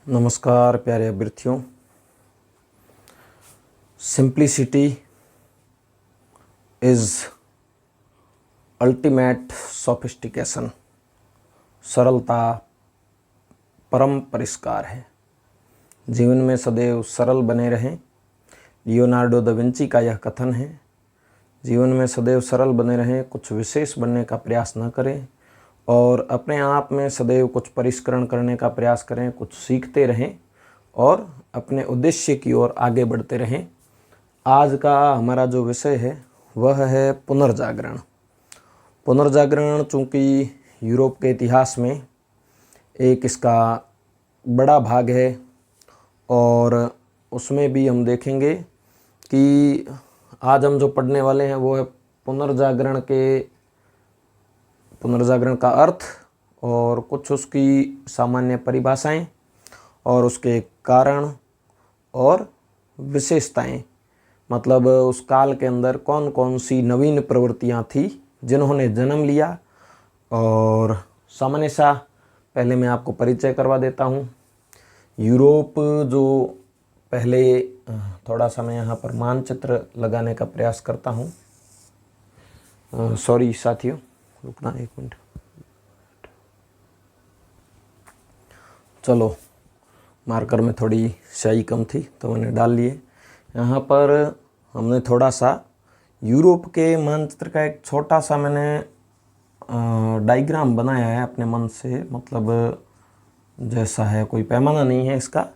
नमस्कार प्यारे अभ्यर्थियों। Simplicity is ultimate sophistication. सरलता परम परिष्कार है। जीवन में सदैव सरल बने रहें। लियोनार्डो दा विंची का यह कथन है। जीवन में सदैव सरल बने रहें, कुछ विशेष बनने का प्रयास न करें और अपने आप में सदैव कुछ परिष्करण करने का प्रयास करें, कुछ सीखते रहें और अपने उद्देश्य की ओर आगे बढ़ते रहें। आज का हमारा जो विषय है वह है पुनर्जागरण। पुनर्जागरण चूँकि यूरोप के इतिहास में एक इसका बड़ा भाग है और उसमें भी हम देखेंगे कि आज हम जो पढ़ने वाले हैं वो है पुनर्जागरण का अर्थ और कुछ उसकी सामान्य परिभाषाएं और उसके कारण और विशेषताएं। मतलब उस काल के अंदर कौन कौन सी नवीन प्रवृत्तियां थी जिन्होंने जन्म लिया। और सामान्य सा पहले मैं आपको परिचय करवा देता हूं। यूरोप जो पहले थोड़ा सा मैं यहाँ पर मानचित्र लगाने का प्रयास करता हूँ। सॉरी साथियों, रुकना एक मिनट। चलो, मार्कर में थोड़ी स्याही कम थी तो मैंने डाल लिए। यहाँ पर हमने थोड़ा सा यूरोप के मानचित्र का एक छोटा सा मैंने डायग्राम बनाया है अपने मन से। मतलब जैसा है, कोई पैमाना नहीं है इसका,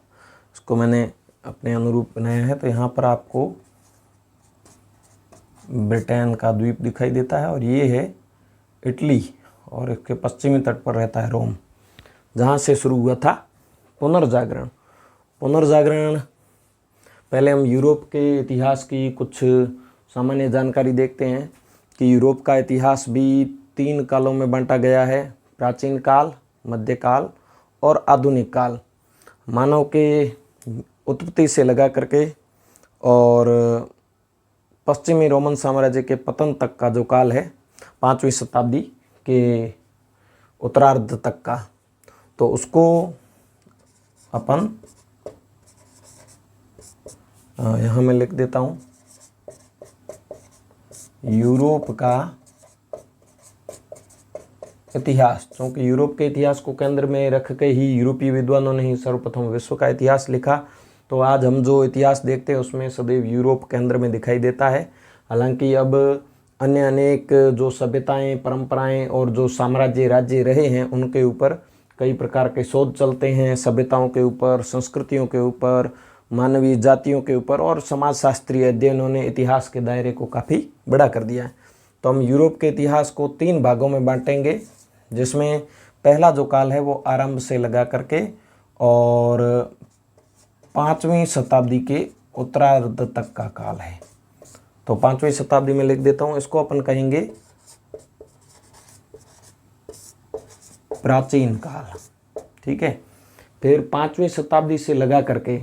इसको मैंने अपने अनुरूप बनाया है। तो यहाँ पर आपको ब्रिटेन का द्वीप दिखाई देता है और ये है इटली और इसके पश्चिमी तट पर रहता है रोम, जहाँ से शुरू हुआ था पुनर्जागरण। पहले हम यूरोप के इतिहास की कुछ सामान्य जानकारी देखते हैं कि यूरोप का इतिहास भी 3 कालों में बांटा गया है: प्राचीन काल, मध्यकाल और आधुनिक काल। मानव के उत्पत्ति से लगा करके और पश्चिमी रोमन साम्राज्य के पतन तक का जो काल है, 5वीं शताब्दी के उत्तरार्ध तक का, तो उसको अपन यहाँ मैं लिख देता हूँ यूरोप का इतिहास। क्योंकि यूरोप के इतिहास को केंद्र में रख के ही यूरोपीय विद्वानों ने ही सर्वप्रथम विश्व का इतिहास लिखा। तो आज हम जो इतिहास देखते हैं उसमें सदैव यूरोप केंद्र में दिखाई देता है। हालांकि अब अन्य अनेक जो सभ्यताएं, परंपराएं और जो साम्राज्य राज्य रहे हैं उनके ऊपर कई प्रकार के शोध चलते हैं। सभ्यताओं के ऊपर, संस्कृतियों के ऊपर, मानवीय जातियों के ऊपर और समाजशास्त्रीय अध्ययनों ने इतिहास के दायरे को काफ़ी बड़ा कर दिया है। तो हम यूरोप के इतिहास को 3 भागों में बांटेंगे, जिसमें पहला जो काल है वो आरंभ से लगा करके और 5वीं शताब्दी के उत्तरार्ध तक का काल है। तो 5वीं शताब्दी में लिख देता हूँ, इसको अपन कहेंगे प्राचीन काल। ठीक है। फिर 5वीं शताब्दी से लगा करके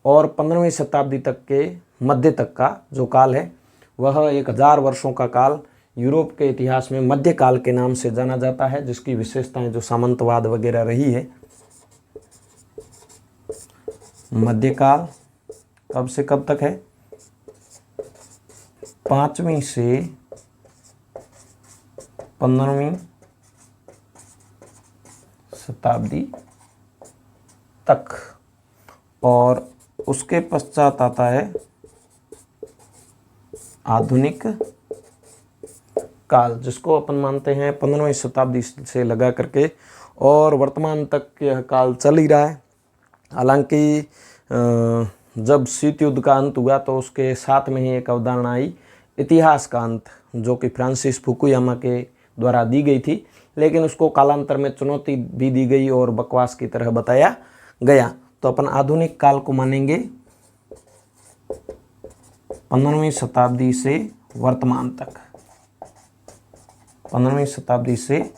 और 15वीं शताब्दी तक के मध्य तक का जो काल है वह 1000 वर्षों का काल यूरोप के इतिहास में मध्यकाल के नाम से जाना जाता है, जिसकी विशेषताएं जो सामंतवाद वगैरह रही है। मध्यकाल कब से कब तक है? 5वीं से 15वीं शताब्दी तक, और उसके पश्चात आता है आधुनिक काल, जिसको अपन मानते हैं 15वीं शताब्दी से लगा करके और वर्तमान तक यह काल चल ही रहा है। हालांकि जब शीत युद्ध का अंत हुआ तो उसके साथ में ही एक अवधारणा आई, इतिहास का अंत, जो कि फ्रांसिस फुकुयामा के द्वारा दी गई थी, लेकिन उसको कालांतर में चुनौती भी दी गई और बकवास की तरह बताया गया। तो अपन आधुनिक काल को मानेंगे 15वीं शताब्दी से वर्तमान तक। 15वीं शताब्दी से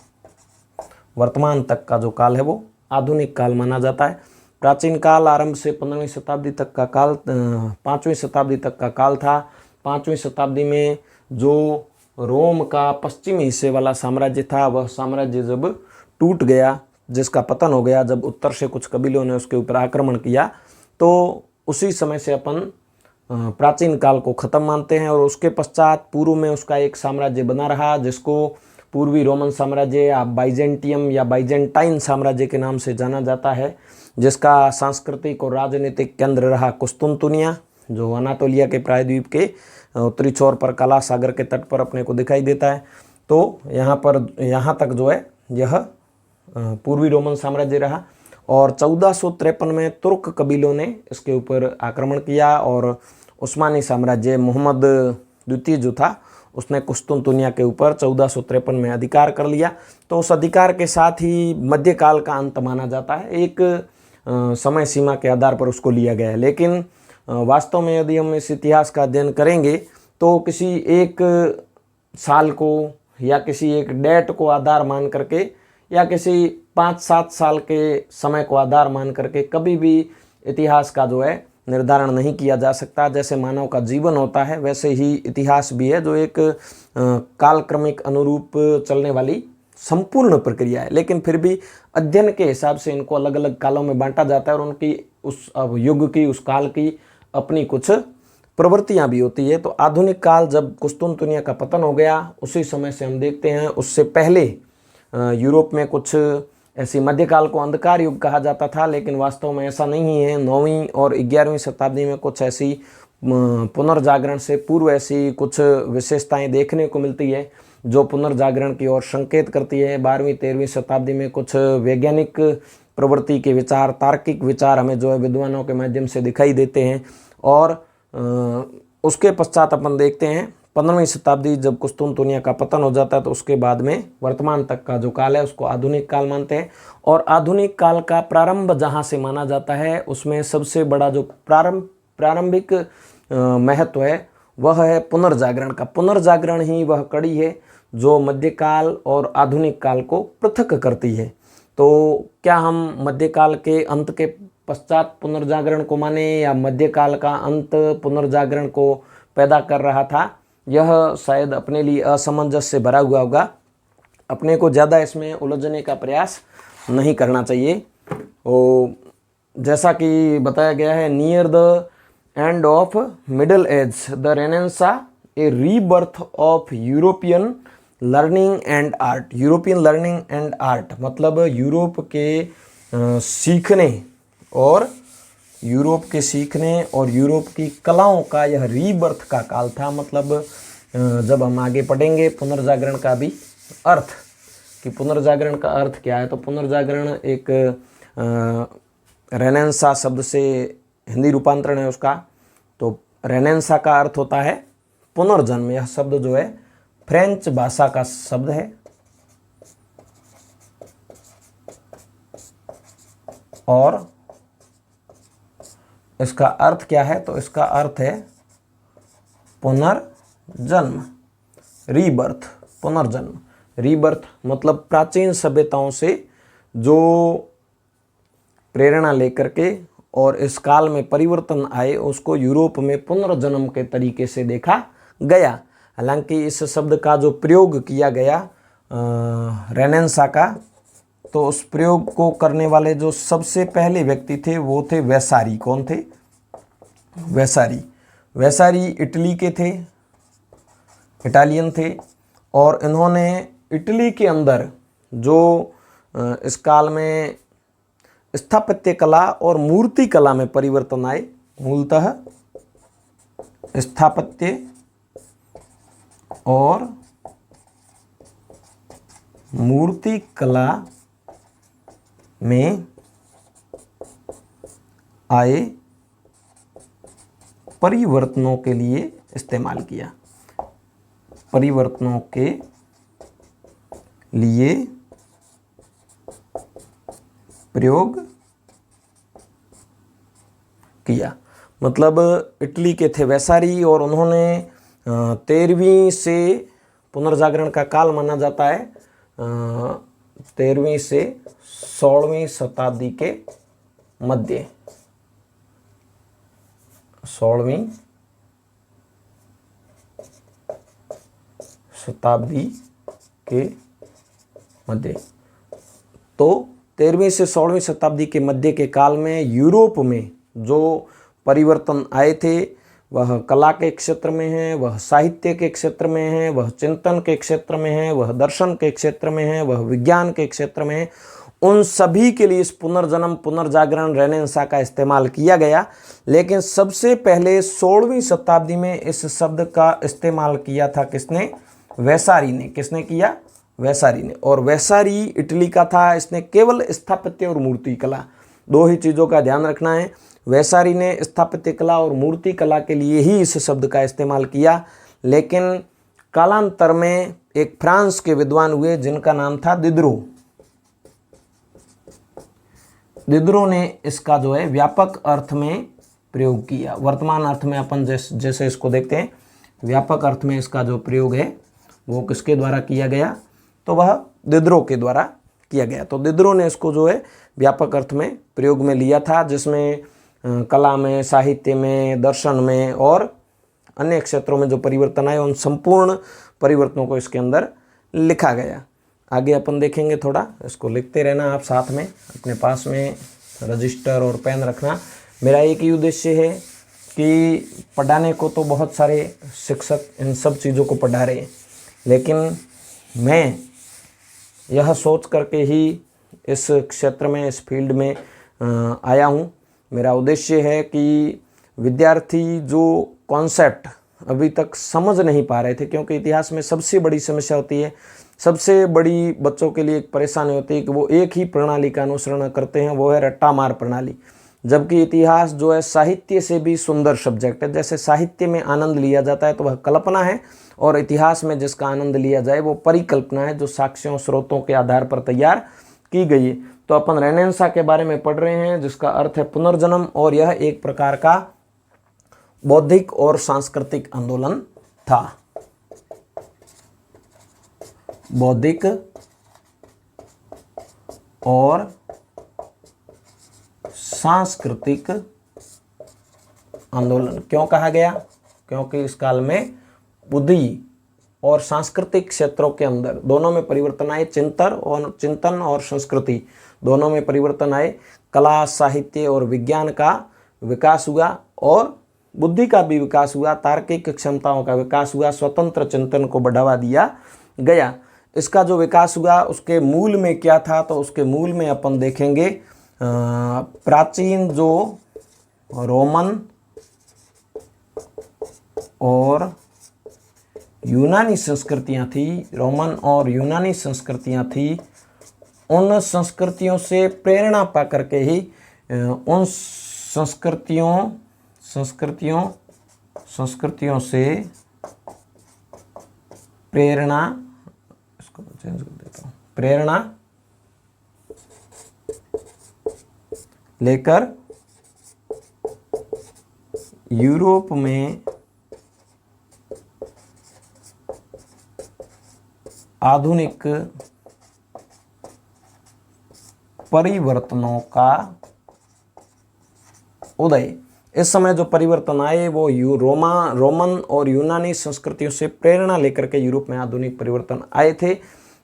वर्तमान तक का जो काल है वो आधुनिक काल माना जाता है। प्राचीन काल आरंभ से 15वीं शताब्दी तक का काल, 5वीं शताब्दी तक का काल था। 5वीं शताब्दी में जो रोम का पश्चिमी हिस्से वाला साम्राज्य था, वह साम्राज्य जब टूट गया जिसका पतन हो गया जब उत्तर से कुछ कबीलों ने उसके ऊपर आक्रमण किया, तो उसी समय से अपन प्राचीन काल को ख़त्म मानते हैं। और उसके पश्चात पूर्व में उसका एक साम्राज्य बना रहा जिसको पूर्वी रोमन साम्राज्य या बाइजेंटियम या बाइजेंटाइन साम्राज्य के नाम से जाना जाता है, जिसका सांस्कृतिक और राजनीतिक केंद्र रहा कुस्तुनतुनिया, जो अनातोलिया के प्रायद्वीप के उत्तरी छोर पर काला सागर के तट पर अपने को दिखाई देता है। तो यहाँ तक जो है यह पूर्वी रोमन साम्राज्य रहा। और 1453 में तुर्क कबीलों ने इसके ऊपर आक्रमण किया और उस्मानी साम्राज्य मोहम्मद द्वितीय जो था उसने कुस्तुनतुनिया के ऊपर 1453 में अधिकार कर लिया। तो उस अधिकार के साथ ही मध्यकाल का अंत माना जाता है, एक समय सीमा के आधार पर उसको लिया गया है। लेकिन वास्तव में यदि हम इस इतिहास का अध्ययन करेंगे तो किसी एक साल को या किसी एक डेट को आधार मान करके या किसी 5-7 साल के समय को आधार मान करके कभी भी इतिहास का जो है निर्धारण नहीं किया जा सकता। जैसे मानव का जीवन होता है वैसे ही इतिहास भी है, जो एक कालक्रमिक अनुरूप चलने वाली संपूर्ण प्रक्रिया है। लेकिन फिर भी अध्ययन के हिसाब से इनको अलग अलग कालों में बांटा जाता है और उनकी उस युग की, उस काल की अपनी कुछ प्रवृत्तियां भी होती है। तो आधुनिक काल जब कुस्तुनतुनिया का पतन हो गया उसी समय से हम देखते हैं। उससे पहले यूरोप में कुछ ऐसी मध्यकाल को अंधकार युग कहा जाता था, लेकिन वास्तव में ऐसा नहीं है। 9वीं और 11वीं शताब्दी में कुछ ऐसी पुनर्जागरण से पूर्व ऐसी कुछ विशेषताएं देखने को मिलती है जो पुनर्जागरण की ओर संकेत करती है। 12वीं-13वीं शताब्दी में कुछ वैज्ञानिक प्रवृत्ति के विचार, तार्किक विचार हमें जो है विद्वानों के माध्यम से दिखाई देते हैं। और उसके पश्चात अपन देखते हैं 15वीं शताब्दी जब कुस्तुनतुनिया का पतन हो जाता है तो उसके बाद में वर्तमान तक का जो काल है उसको आधुनिक काल मानते हैं। और आधुनिक काल का प्रारंभ जहाँ से माना जाता है उसमें सबसे बड़ा जो प्रारंभिक महत्व है वह है पुनर्जागरण का। पुनर्जागरण ही वह कड़ी है जो मध्यकाल और आधुनिक काल को पृथक करती है। तो क्या हम मध्यकाल के अंत के पश्चात पुनर्जागरण को माने या मध्यकाल का अंत पुनर्जागरण को पैदा कर रहा था, यह शायद अपने लिए असमंजस से भरा हुआ होगा। अपने को ज़्यादा इसमें उलझने का प्रयास नहीं करना चाहिए। और जैसा कि बताया गया है, near the end of middle age the renaissance A rebirth of European learning and art. European learning and art मतलब यूरोप के सीखने और यूरोप की कलाओं का यह रीबर्थ का काल था। मतलब जब हम आगे पढ़ेंगे पुनर्जागरण का भी अर्थ कि पुनर्जागरण का अर्थ क्या है, तो पुनर्जागरण एक रेनेसां शब्द से हिंदी रूपांतरण है उसका। तो रेनेसां का अर्थ होता है पुनर्जन्म। यह शब्द जो है फ्रेंच भाषा का शब्द है और इसका अर्थ क्या है, तो इसका अर्थ है पुनर्जन्म, रीबर्थ, पुनर्जन्म। रीबर्थ मतलब प्राचीन सभ्यताओं से जो प्रेरणा लेकर के और इस काल में परिवर्तन आए उसको यूरोप में पुनर्जन्म के तरीके से देखा गया। हालांकि इस शब्द का जो प्रयोग किया गया रेनेसां का, तो उस प्रयोग को करने वाले जो सबसे पहले व्यक्ति थे वो थे वैसारी। कौन थे? वैसारी इटली के थे, इटालियन थे। और इन्होंने इटली के अंदर जो इस काल में स्थापत्य कला और मूर्ति कला में परिवर्तन आए, मूलतः स्थापत्य और मूर्ति कला में आए परिवर्तनों के लिए इस्तेमाल किया, परिवर्तनों के लिए प्रयोग किया। मतलब इटली के थे वैसारी और उन्होंने 13वीं से पुनर्जागरण का काल माना जाता है 13वीं से 16वीं शताब्दी के मध्य, 16वीं शताब्दी के मध्य। तो 13वीं से 16वीं शताब्दी के मध्य के काल में यूरोप में जो परिवर्तन आए थे वह कला के क्षेत्र में है, वह साहित्य के क्षेत्र में है, वह चिंतन के क्षेत्र में है, वह दर्शन के क्षेत्र में है, वह विज्ञान के क्षेत्र में है। उन सभी के लिए इस पुनर्जन्म पुनर्जागरण रेनेसां का इस्तेमाल किया गया। लेकिन सबसे पहले 16वीं शताब्दी में इस शब्द का इस्तेमाल किया था किसने? वैसारी ने। किसने किया? वैसारी ने। और वैसारी इटली का था। इसने केवल स्थापत्य और मूर्ति कला, दो ही चीज़ों का ध्यान रखना है। वैसारी ने स्थापत्य कला और मूर्ति कला के लिए ही इस शब्द का इस्तेमाल किया। लेकिन कालांतर में एक फ्रांस के विद्वान हुए जिनका नाम था दिदरो। दिदरो ने इसका जो है व्यापक अर्थ में प्रयोग किया। वर्तमान अर्थ में अपन जैसे इसको देखते हैं, व्यापक अर्थ में इसका जो प्रयोग है वो किसके द्वारा किया गया? तो वह दिदरो के द्वारा किया गया। तो दिदरो ने इसको जो है व्यापक अर्थ में प्रयोग में लिया था, जिसमें कला में, साहित्य में, दर्शन में और अन्य क्षेत्रों में जो परिवर्तन आए उन संपूर्ण परिवर्तनों को इसके अंदर लिखा गया। आगे अपन देखेंगे, थोड़ा इसको लिखते रहना आप साथ में, अपने पास में रजिस्टर और पेन रखना। मेरा एक ही उद्देश्य है कि पढ़ाने को तो बहुत सारे शिक्षक इन सब चीज़ों को पढ़ा रहे हैं, लेकिन मैं यह सोच करके ही इस क्षेत्र में, इस फील्ड में आया हूँ। मेरा उद्देश्य है कि विद्यार्थी जो कॉन्सेप्ट अभी तक समझ नहीं पा रहे थे, क्योंकि इतिहास में सबसे बड़ी समस्या होती है, सबसे बड़ी बच्चों के लिए एक परेशानी होती है कि वो एक ही प्रणाली का अनुसरण करते हैं, वो है रट्टा मार प्रणाली। जबकि इतिहास जो है साहित्य से भी सुंदर सब्जेक्ट है। जैसे साहित्य में आनंद लिया जाता है तो वह कल्पना है, और इतिहास में जिसका आनंद लिया जाए वो परिकल्पना है, जो साक्ष्यों स्रोतों के आधार पर तैयार की गई है। तो अपन रेनेसां के बारे में पढ़ रहे हैं, जिसका अर्थ है पुनर्जन्म, और यह एक प्रकार का बौद्धिक और सांस्कृतिक आंदोलन था। बौद्धिक और सांस्कृतिक आंदोलन क्यों कहा गया? क्योंकि इस काल में बुद्धि और सांस्कृतिक क्षेत्रों के अंदर दोनों में परिवर्तन आए। चिंतन और संस्कृति दोनों में परिवर्तन आए। कला, साहित्य और विज्ञान का विकास हुआ, और बुद्धि का भी विकास हुआ, तार्किक क्षमताओं का विकास हुआ, स्वतंत्र चिंतन को बढ़ावा दिया गया। इसका जो विकास हुआ उसके मूल में क्या था? तो उसके मूल में अपन देखेंगे प्राचीन जो रोमन और यूनानी संस्कृतियां थी, रोमन और यूनानी संस्कृतियां थी, उन संस्कृतियों से प्रेरणा पा करके ही उन संस्कृतियों से प्रेरणा, इसको चेंज कर देता हूँ, प्रेरणा लेकर यूरोप में आधुनिक परिवर्तनों का उदय। इस समय जो परिवर्तन आए वो रोमन और यूनानी संस्कृतियों से प्रेरणा लेकर के यूरोप में आधुनिक परिवर्तन आए थे।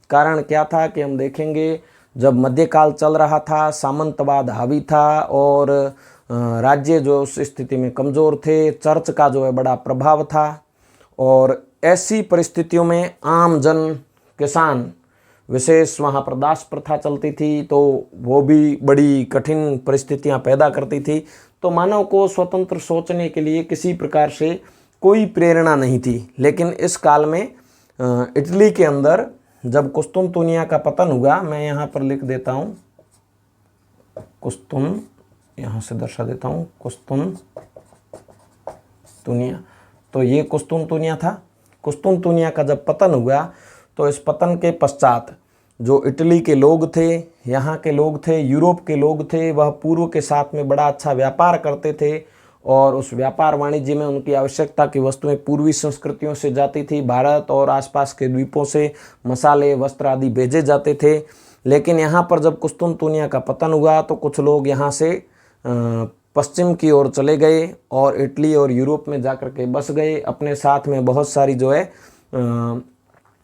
कारण क्या था कि हम देखेंगे, जब मध्यकाल चल रहा था, सामंतवाद हावी था और राज्य जो उस स्थिति में कमज़ोर थे, चर्च का जो है बड़ा प्रभाव था, और ऐसी परिस्थितियों में आम जन, किसान, विशेष वहाँ पर दास प्रथा चलती थी, तो वो भी बड़ी कठिन परिस्थितियाँ पैदा करती थी। तो मानव को स्वतंत्र सोचने के लिए किसी प्रकार से कोई प्रेरणा नहीं थी। लेकिन इस काल में इटली के अंदर जब कुस्तुनतुनिया का पतन हुआ, मैं यहाँ पर लिख देता हूँ, यहाँ से दर्शा देता हूँ, कुस्तुनतुनिया। तो ये कुस्तुनतुनिया था। कुस्तुनतुनिया का जब पतन हुआ तो इस पतन के पश्चात जो इटली के लोग थे, यहाँ के लोग थे, यूरोप के लोग थे, वह पूर्व के साथ में बड़ा अच्छा व्यापार करते थे, और उस व्यापार वाणिज्य में उनकी आवश्यकता की वस्तुएं पूर्वी संस्कृतियों से जाती थी। भारत और आसपास के द्वीपों से मसाले, वस्त्र आदि भेजे जाते थे। लेकिन यहाँ पर जब कुस्तुनतुनिया का पतन हुआ तो कुछ लोग यहाँ से पश्चिम की ओर चले गए और इटली और यूरोप में जाकर के बस गए। अपने साथ में बहुत सारी जो है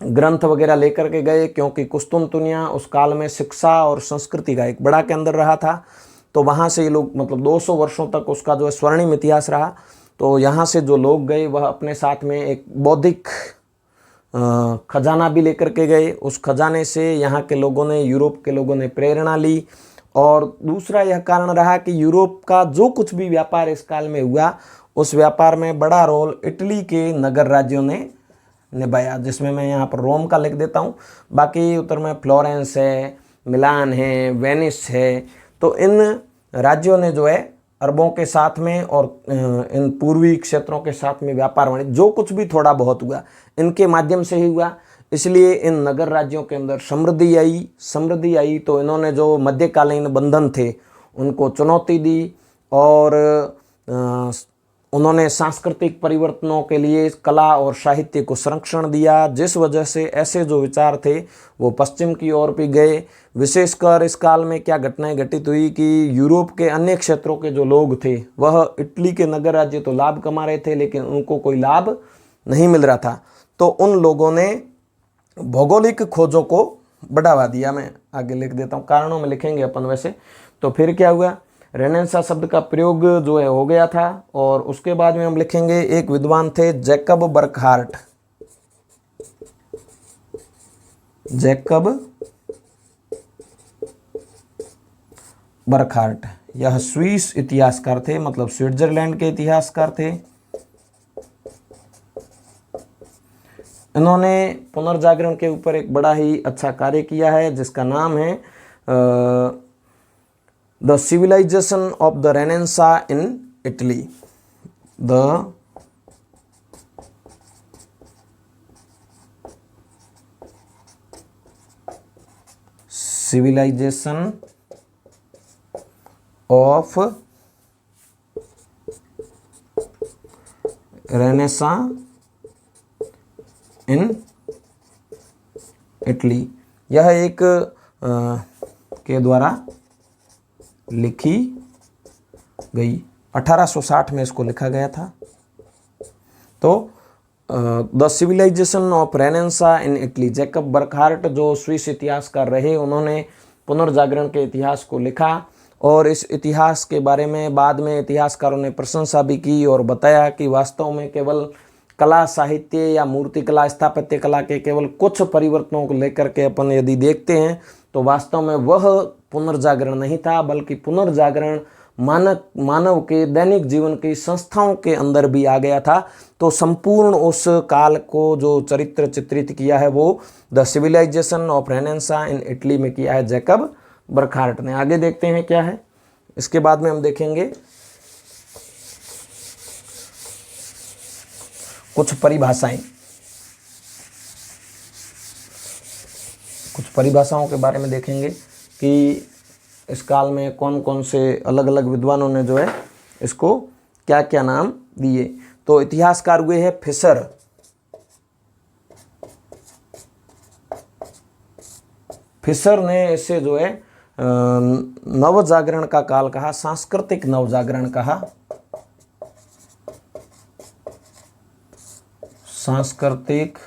ग्रंथ वगैरह लेकर के गए, क्योंकि कुस्तुनतुनिया उस काल में शिक्षा और संस्कृति का एक बड़ा केंद्र रहा था। तो वहाँ से ये लोग मतलब 200 वर्षों तक उसका जो है स्वर्णिम इतिहास रहा। तो यहाँ से जो लोग गए वह अपने साथ में एक बौद्धिक खजाना भी लेकर के गए। उस खजाने से यहाँ के लोगों ने, यूरोप के लोगों ने प्रेरणा ली। और दूसरा यह कारण रहा कि यूरोप का जो कुछ भी व्यापार इस काल में हुआ, उस व्यापार में बड़ा रोल इटली के नगर राज्यों ने निभाया, जिसमें मैं यहाँ पर रोम का लिख देता हूँ। बाकी उत्तर में फ्लोरेंस है, मिलान है, वेनिस है। तो इन राज्यों ने जो है अरबों के साथ में और इन पूर्वी क्षेत्रों के साथ में व्यापार वाणिज्य जो कुछ भी थोड़ा बहुत हुआ, इनके माध्यम से ही हुआ। इसलिए इन नगर राज्यों के अंदर समृद्धि आई। तो इन्होंने जो मध्यकालीन बंधन थे उनको चुनौती दी, और उन्होंने सांस्कृतिक परिवर्तनों के लिए कला और साहित्य को संरक्षण दिया, जिस वजह से ऐसे जो विचार थे वो पश्चिम की ओर भी गए। विशेषकर इस काल में क्या घटनाएं घटित हुई कि यूरोप के अन्य क्षेत्रों के जो लोग थे वह इटली के नगर राज्य तो लाभ कमा रहे थे, लेकिन उनको कोई लाभ नहीं मिल रहा था। तो उन लोगों ने भौगोलिक खोजों को बढ़ावा दिया। मैं आगे लिख देता हूँ, कारणों में लिखेंगे अपन वैसे। तो फिर क्या हुआ, रेनेसां शब्द का प्रयोग जो है हो गया था। और उसके बाद में हम लिखेंगे एक विद्वान थे जैकब बर्कहार्ट। यह स्विस इतिहासकार थे, मतलब स्विट्जरलैंड के इतिहासकार थे। इन्होंने पुनर्जागरण के ऊपर एक बड़ा ही अच्छा कार्य किया है, जिसका नाम है the civilisation of the renaissance in Italy. The civilisation of renaissance in Italy. यह एक के द्वारा लिखी गई, 1860 में इसको लिखा गया था। तो the civilisation of renaissance in Italy, Jacob Burckhardt जो स्विस इतिहासकार रहे, उन्होंने पुनर्जागरण के इतिहास को लिखा। और इस इतिहास के बारे में बाद में इतिहासकारों ने प्रशंसा भी की और बताया कि वास्तव में केवल कला, साहित्य या मूर्ति कला, स्थापत्य कला के केवल कुछ परिवर्तनों को लेकर के अपन यदि देखते हैं तो वास्तव में वह पुनर्जागरण नहीं था, बल्कि पुनर्जागरण मानव के दैनिक जीवन की संस्थाओं के अंदर भी आ गया था। तो संपूर्ण उस काल को जो चरित्र चित्रित किया है वो the civilisation of renaissance in Italy में किया है जैकब बर्कहार्ट ने। आगे देखते हैं क्या है, इसके बाद में हम देखेंगे कुछ परिभाषाओं के बारे में देखेंगे कि इस काल में कौन कौन से अलग अलग विद्वानों ने जो है इसको क्या क्या नाम दिए। तो इतिहासकार हुए हैं फिशर ने इसे जो है नवजागरण का काल कहा, सांस्कृतिक नवजागरण कहा। सांस्कृतिक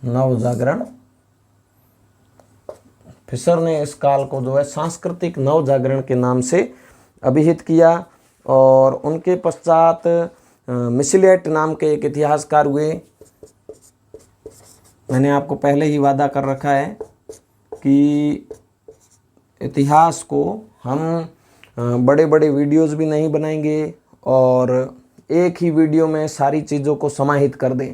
नवजागरण, फिशर ने इस काल को जो है सांस्कृतिक नवजागरण के नाम से अभिहित किया। और उनके पश्चात मिशेलेट नाम के एक इतिहासकार हुए। मैंने आपको पहले ही वादा कर रखा है कि इतिहास को हम बड़े बड़े वीडियोस भी नहीं बनाएंगे और एक ही वीडियो में सारी चीज़ों को समाहित कर दें,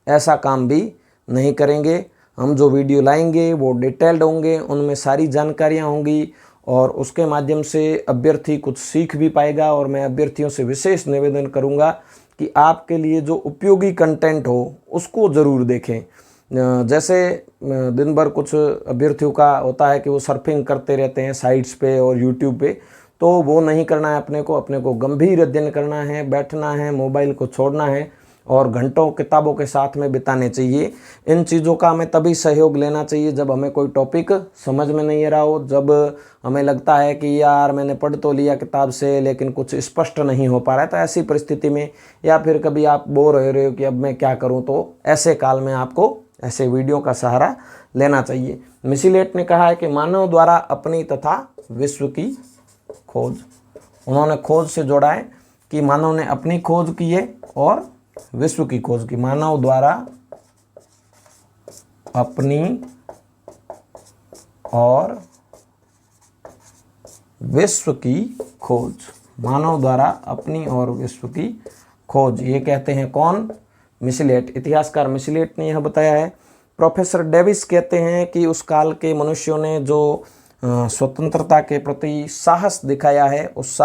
ऐसा काम भी नहीं करेंगे। हम जो वीडियो लाएंगे वो डिटेल्ड होंगे, उनमें सारी जानकारियां होंगी और उसके माध्यम से अभ्यर्थी कुछ सीख भी पाएगा। और मैं अभ्यर्थियों से विशेष निवेदन करूंगा कि आपके लिए जो उपयोगी कंटेंट हो उसको ज़रूर देखें। जैसे दिन भर कुछ अभ्यर्थियों का होता है कि वो सर्फिंग करते रहते हैं साइट्स पे और यूट्यूब पे, तो वो नहीं करना है। अपने को गंभीर अध्ययन करना है, बैठना है, मोबाइल को छोड़ना है और घंटों किताबों के साथ में बिताने चाहिए। इन चीज़ों का हमें तभी सहयोग लेना चाहिए जब हमें कोई टॉपिक समझ में नहीं आ रहा हो, जब हमें लगता है कि यार मैंने पढ़ तो लिया किताब से लेकिन कुछ स्पष्ट नहीं हो पा रहा है। तो ऐसी परिस्थिति में, या फिर कभी आप बोर हो रहे हो कि अब मैं क्या करूं, तो ऐसे काल में आपको ऐसे वीडियो का सहारा लेना चाहिए। मिसिलेट ने कहा है कि मानव द्वारा अपनी तथा विश्व की खोज, उन्होंने खोज से जोड़ा है कि मानव ने अपनी खोज की है और विश्व की खोज की। मानव द्वारा अपनी और विश्व की खोज, मानव द्वारा अपनी और विश्व की खोज, ये कहते हैं कौन? मिसिलेट, इतिहासकार मिसिलेट ने यह बताया है। प्रोफेसर डेविस कहते हैं कि उस काल के मनुष्यों ने जो स्वतंत्रता के प्रति साहस दिखाया है, उस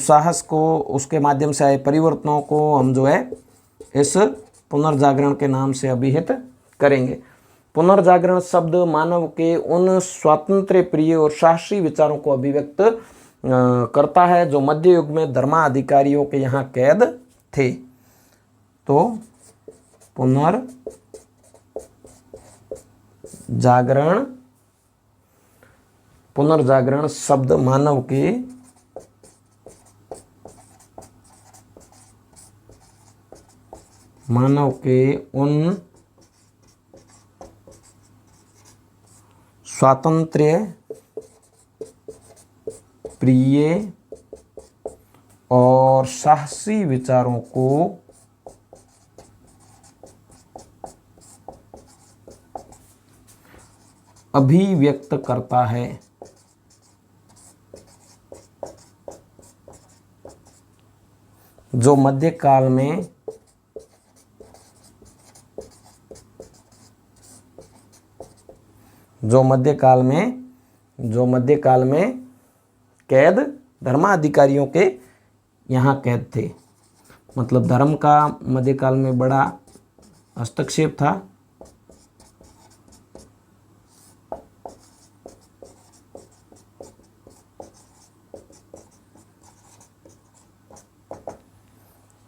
साहस को, उसके माध्यम से आए परिवर्तनों को हम जो है इस पुनर्जागरण के नाम से अभिहित करेंगे। पुनर्जागरण शब्द मानव के उन स्वातंत्र्य प्रिय और साहसी विचारों को अभिव्यक्त करता है जो मध्य युग में धर्माधिकारियों के यहाँ कैद थे। तो पुनर्जागरण शब्द मानव के उन स्वातंत्र्य प्रिय और साहसी विचारों को अभिव्यक्त करता है। जो मध्यकाल में कैद धर्माधिकारियों के यहाँ कैद थे। मतलब धर्म का मध्यकाल में बड़ा हस्तक्षेप था।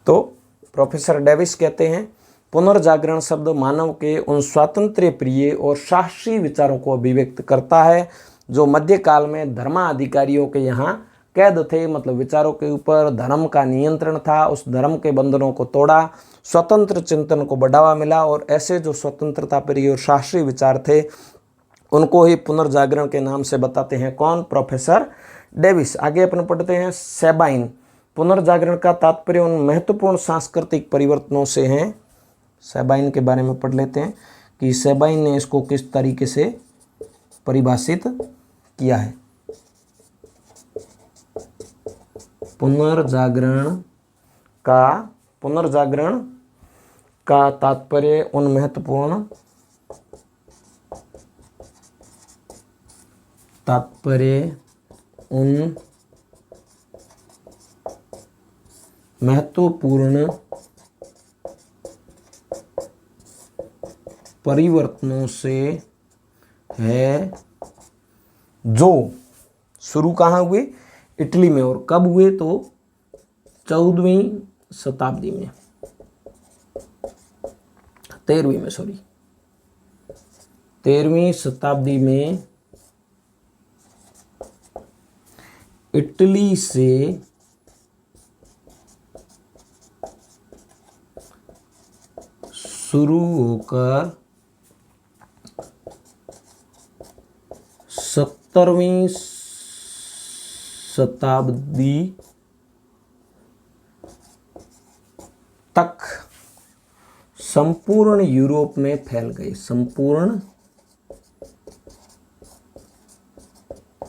तो प्रोफेसर डेविस कहते हैं पुनर्जागरण शब्द मानव के उन स्वातंत्र्य प्रिय और साहसी विचारों को अभिव्यक्त करता है जो मध्यकाल में धर्माधिकारियों के यहाँ कैद थे। मतलब विचारों के ऊपर धर्म का नियंत्रण था, उस धर्म के बंधनों को तोड़ा, स्वतंत्र चिंतन को बढ़ावा मिला और ऐसे जो स्वतंत्रता प्रिय और साहसी विचार थे उनको ही पुनर्जागरण के नाम से बताते हैं कौन? Professor Davis. आगे अपन पढ़ते हैं सेबाइन। पुनर्जागरण का तात्पर्य उन महत्वपूर्ण सांस्कृतिक परिवर्तनों से हैं। सेबाइन के बारे में पढ़ लेते हैं कि सेबाइन ने इसको किस तरीके से परिभाषित किया है। पुनर्जागरण का तात्पर्य उन महत्वपूर्ण परिवर्तनों से है जो शुरू कहाँ हुए? इटली में। और कब हुए? तो 13वीं शताब्दी में इटली से शुरू होकर 17वीं शताब्दी तक संपूर्ण यूरोप में फैल गई। संपूर्ण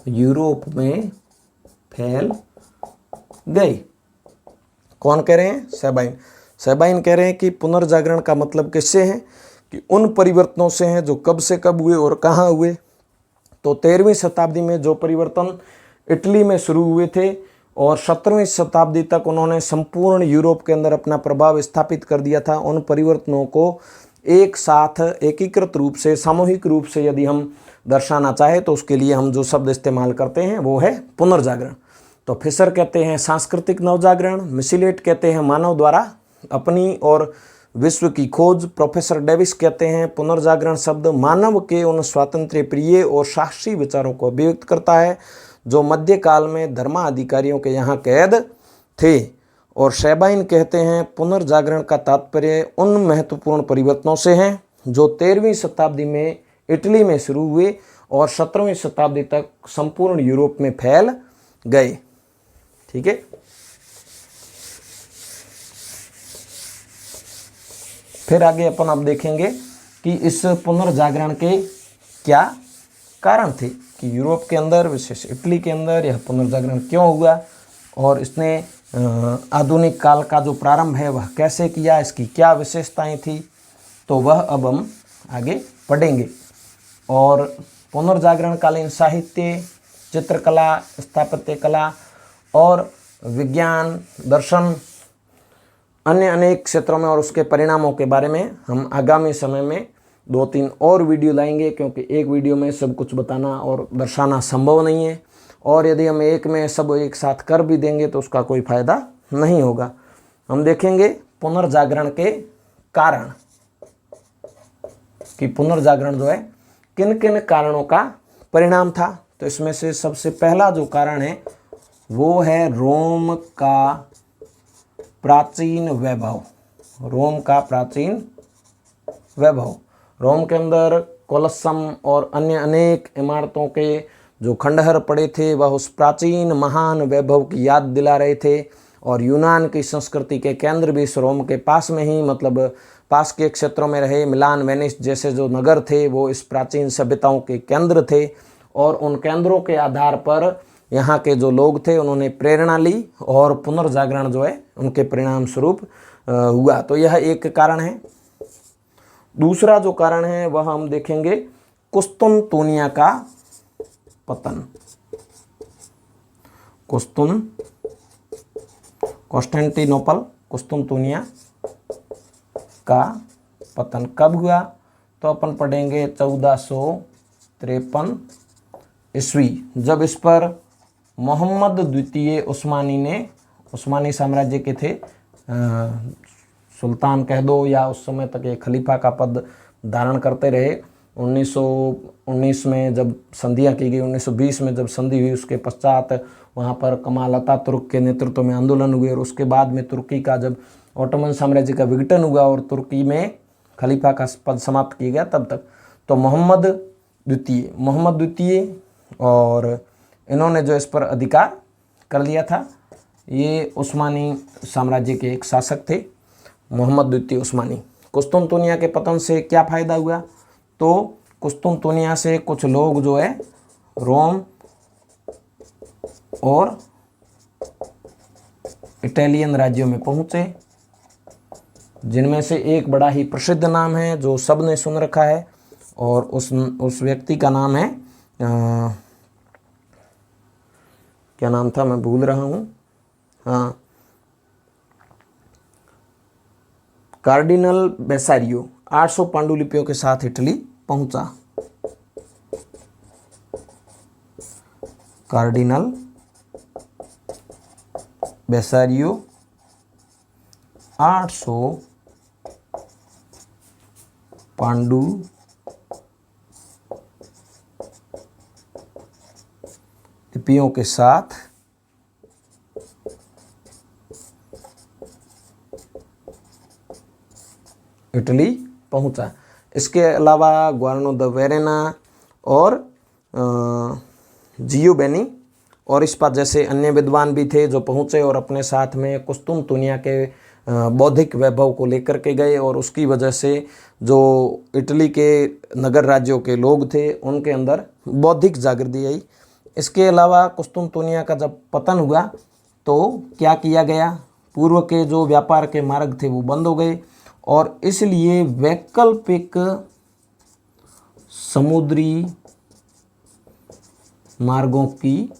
यूरोप में फैल गई। कौन कह रहे हैं? सेबाइन। सेबाइन कह रहे हैं कि पुनर्जागरण का मतलब किससे है कि उन परिवर्तनों से हैं जो कब से कब हुए और कहाँ हुए। तो 13वीं शताब्दी में जो परिवर्तन इटली में शुरू हुए थे और 17वीं शताब्दी तक उन्होंने संपूर्ण यूरोप के अंदर अपना प्रभाव स्थापित कर दिया था, उन परिवर्तनों को एक साथ एकीकृत रूप से, सामूहिक रूप से यदि हम दर्शाना चाहे तो उसके लिए हम जो शब्द इस्तेमाल करते हैं वो है पुनर्जागरण। तो फिशर कहते हैं सांस्कृतिक नवजागरण, मिसिलेट कहते हैं मानव द्वारा अपनी और विश्व की खोज। प्रोफेसर डेविस कहते हैं पुनर्जागरण शब्द मानव के उन स्वातंत्र्य प्रिय और साहसी विचारों को अभिव्यक्त करता है जो मध्यकाल में धर्माधिकारियों के यहाँ कैद थे। और शेबाइन कहते हैं पुनर्जागरण का तात्पर्य उन महत्वपूर्ण परिवर्तनों से है जो 13वीं शताब्दी में इटली में शुरू हुए और 17वीं शताब्दी तक संपूर्ण यूरोप में फैल गए। ठीक है, फिर आगे अपन अब देखेंगे कि इस पुनर्जागरण के क्या कारण थे कि यूरोप के अंदर, विशेष इटली के अंदर यह पुनर्जागरण क्यों हुआ और इसने आधुनिक काल का जो प्रारंभ है वह कैसे किया, इसकी क्या विशेषताएं थी, तो वह अब हम आगे पढ़ेंगे। और पुनर्जागरण कालीन साहित्य, चित्रकला, स्थापत्य कला और विज्ञान, दर्शन, अन्य अनेक क्षेत्रों में और उसके परिणामों के बारे में हम आगामी समय में 2-3 और वीडियो लाएंगे, क्योंकि एक वीडियो में सब कुछ बताना और दर्शाना संभव नहीं है। और यदि हम एक में सब एक साथ कर भी देंगे तो उसका कोई फायदा नहीं होगा। हम देखेंगे पुनर्जागरण के कारण कि पुनर्जागरण जो है किन किन कारणों का परिणाम था। तो इसमें से सबसे पहला जो कारण है वो है रोम का प्राचीन वैभव। रोम का प्राचीन वैभव। रोम के अंदर कोलस्सम और अन्य अनेक इमारतों के जो खंडहर पड़े थे वह उस प्राचीन महान वैभव की याद दिला रहे थे। और यूनान की संस्कृति के केंद्र भी इस रोम के पास में ही, मतलब पास के क्षेत्रों में रहे। मिलान, वेनिस जैसे जो नगर थे वो इस प्राचीन सभ्यताओं के केंद्र थे। और उन केंद्रों के आधार पर यहाँ के जो लोग थे उन्होंने प्रेरणा ली और पुनर्जागरण जो है उनके परिणाम स्वरूप हुआ। तो यह एक कारण है। दूसरा जो कारण है वह हम देखेंगे कुस्तुनतुनिया का पतन। कॉन्स्टेंटिनोपल, कुस्तुनतुनिया का पतन कब हुआ, तो अपन पढ़ेंगे 1453 ईस्वी, जब इस पर मोहम्मद द्वितीय उस्मानी ने, उस्मानी साम्राज्य के थे सुल्तान कह दो या उस समय तक ये खलीफा का पद धारण करते रहे। 1919 में जब संधियाँ की गई, 1920 में जब संधि हुई, उसके पश्चात वहाँ पर कमाल अतातुर्क के नेतृत्व में आंदोलन हुए। और उसके बाद में तुर्की का जब ऑटोमन साम्राज्य का विघटन हुआ और तुर्की में खलीफा का पद समाप्त किया गया, तब तक तो मोहम्मद द्वितीय और इन्होंने जो इस पर अधिकार कर लिया था, ये उस्मानी साम्राज्य के एक शासक थे, मोहम्मद द्वितीय उस्मानी। कुस्तुनतुनिया के पतन से क्या फ़ायदा हुआ, तो कुस्तुनतुनिया से कुछ लोग जो है रोम और इटालियन राज्यों में पहुँचे, जिनमें से एक बड़ा ही प्रसिद्ध नाम है जो सबने सुन रखा है, और उस व्यक्ति का नाम है क्या नाम था, मैं भूल रहा हूँ। हाँ, कार्डिनल बेसारियो 800 पांडुलिपियों के साथ इटली पहुंचा। कार्डिनल बेसारियो 800 पांडुलिपियों के साथ इटली पहुंचा। इसके अलावा ग्वारनो द वेरेना और जियोबेनी और इस्पा जैसे अन्य विद्वान भी थे जो पहुंचे और अपने साथ में कुस्तुनतुनिया के बौद्धिक वैभव को लेकर के गए। और उसकी वजह से जो इटली के नगर राज्यों के लोग थे उनके अंदर बौद्धिक जागृति आई। इसके अलावा कुस्तुनतुनिया का जब पतन हुआ तो क्या किया गया, पूर्व के जो व्यापार के मार्ग थे वो बंद हो गए और इसलिए वैकल्पिक समुद्री मार्गों की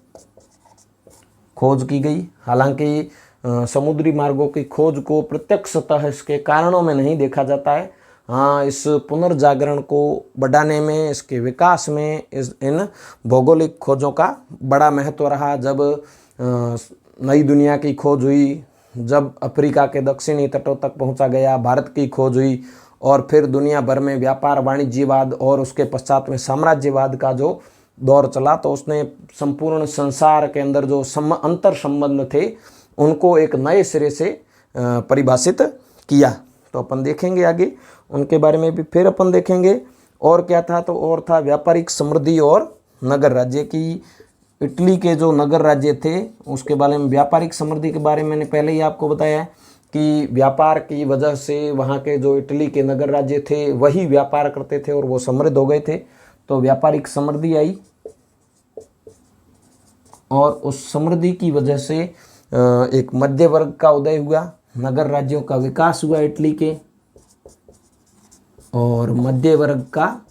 खोज की गई। हालांकि समुद्री मार्गों की खोज को प्रत्यक्षतः इसके कारणों में नहीं देखा जाता है। हाँ, इस पुनर्जागरण को बढ़ाने में, इसके विकास में इन भौगोलिक खोजों का बड़ा महत्व रहा। जब नई दुनिया की खोज हुई, जब अफ्रीका के दक्षिणी तटों तक पहुंचा गया, भारत की खोज हुई और फिर दुनिया भर में व्यापार वाणिज्यवाद और उसके पश्चात में साम्राज्यवाद का जो दौर चला, तो उसने संपूर्ण संसार के अंदर जो अंतर संबंध थे उनको एक नए सिरे से परिभाषित किया। तो अपन देखेंगे आगे उनके बारे में भी फिर अपन देखेंगे। और क्या था, तो और था व्यापारिक समृद्धि और नगर राज्य की। इटली के जो नगर राज्य थे उसके बारे में, व्यापारिक समृद्धि के बारे में मैंने पहले ही आपको बताया है कि व्यापार की वजह से वहाँ के जो इटली के नगर राज्य थे वही व्यापार करते थे और वो समृद्ध हो गए थे। तो व्यापारिक समृद्धि आई और उस समृद्धि की वजह से एक मध्य वर्ग का उदय हुआ, नगर राज्यों का विकास हुआ इटली के, और मध्य वर्ग का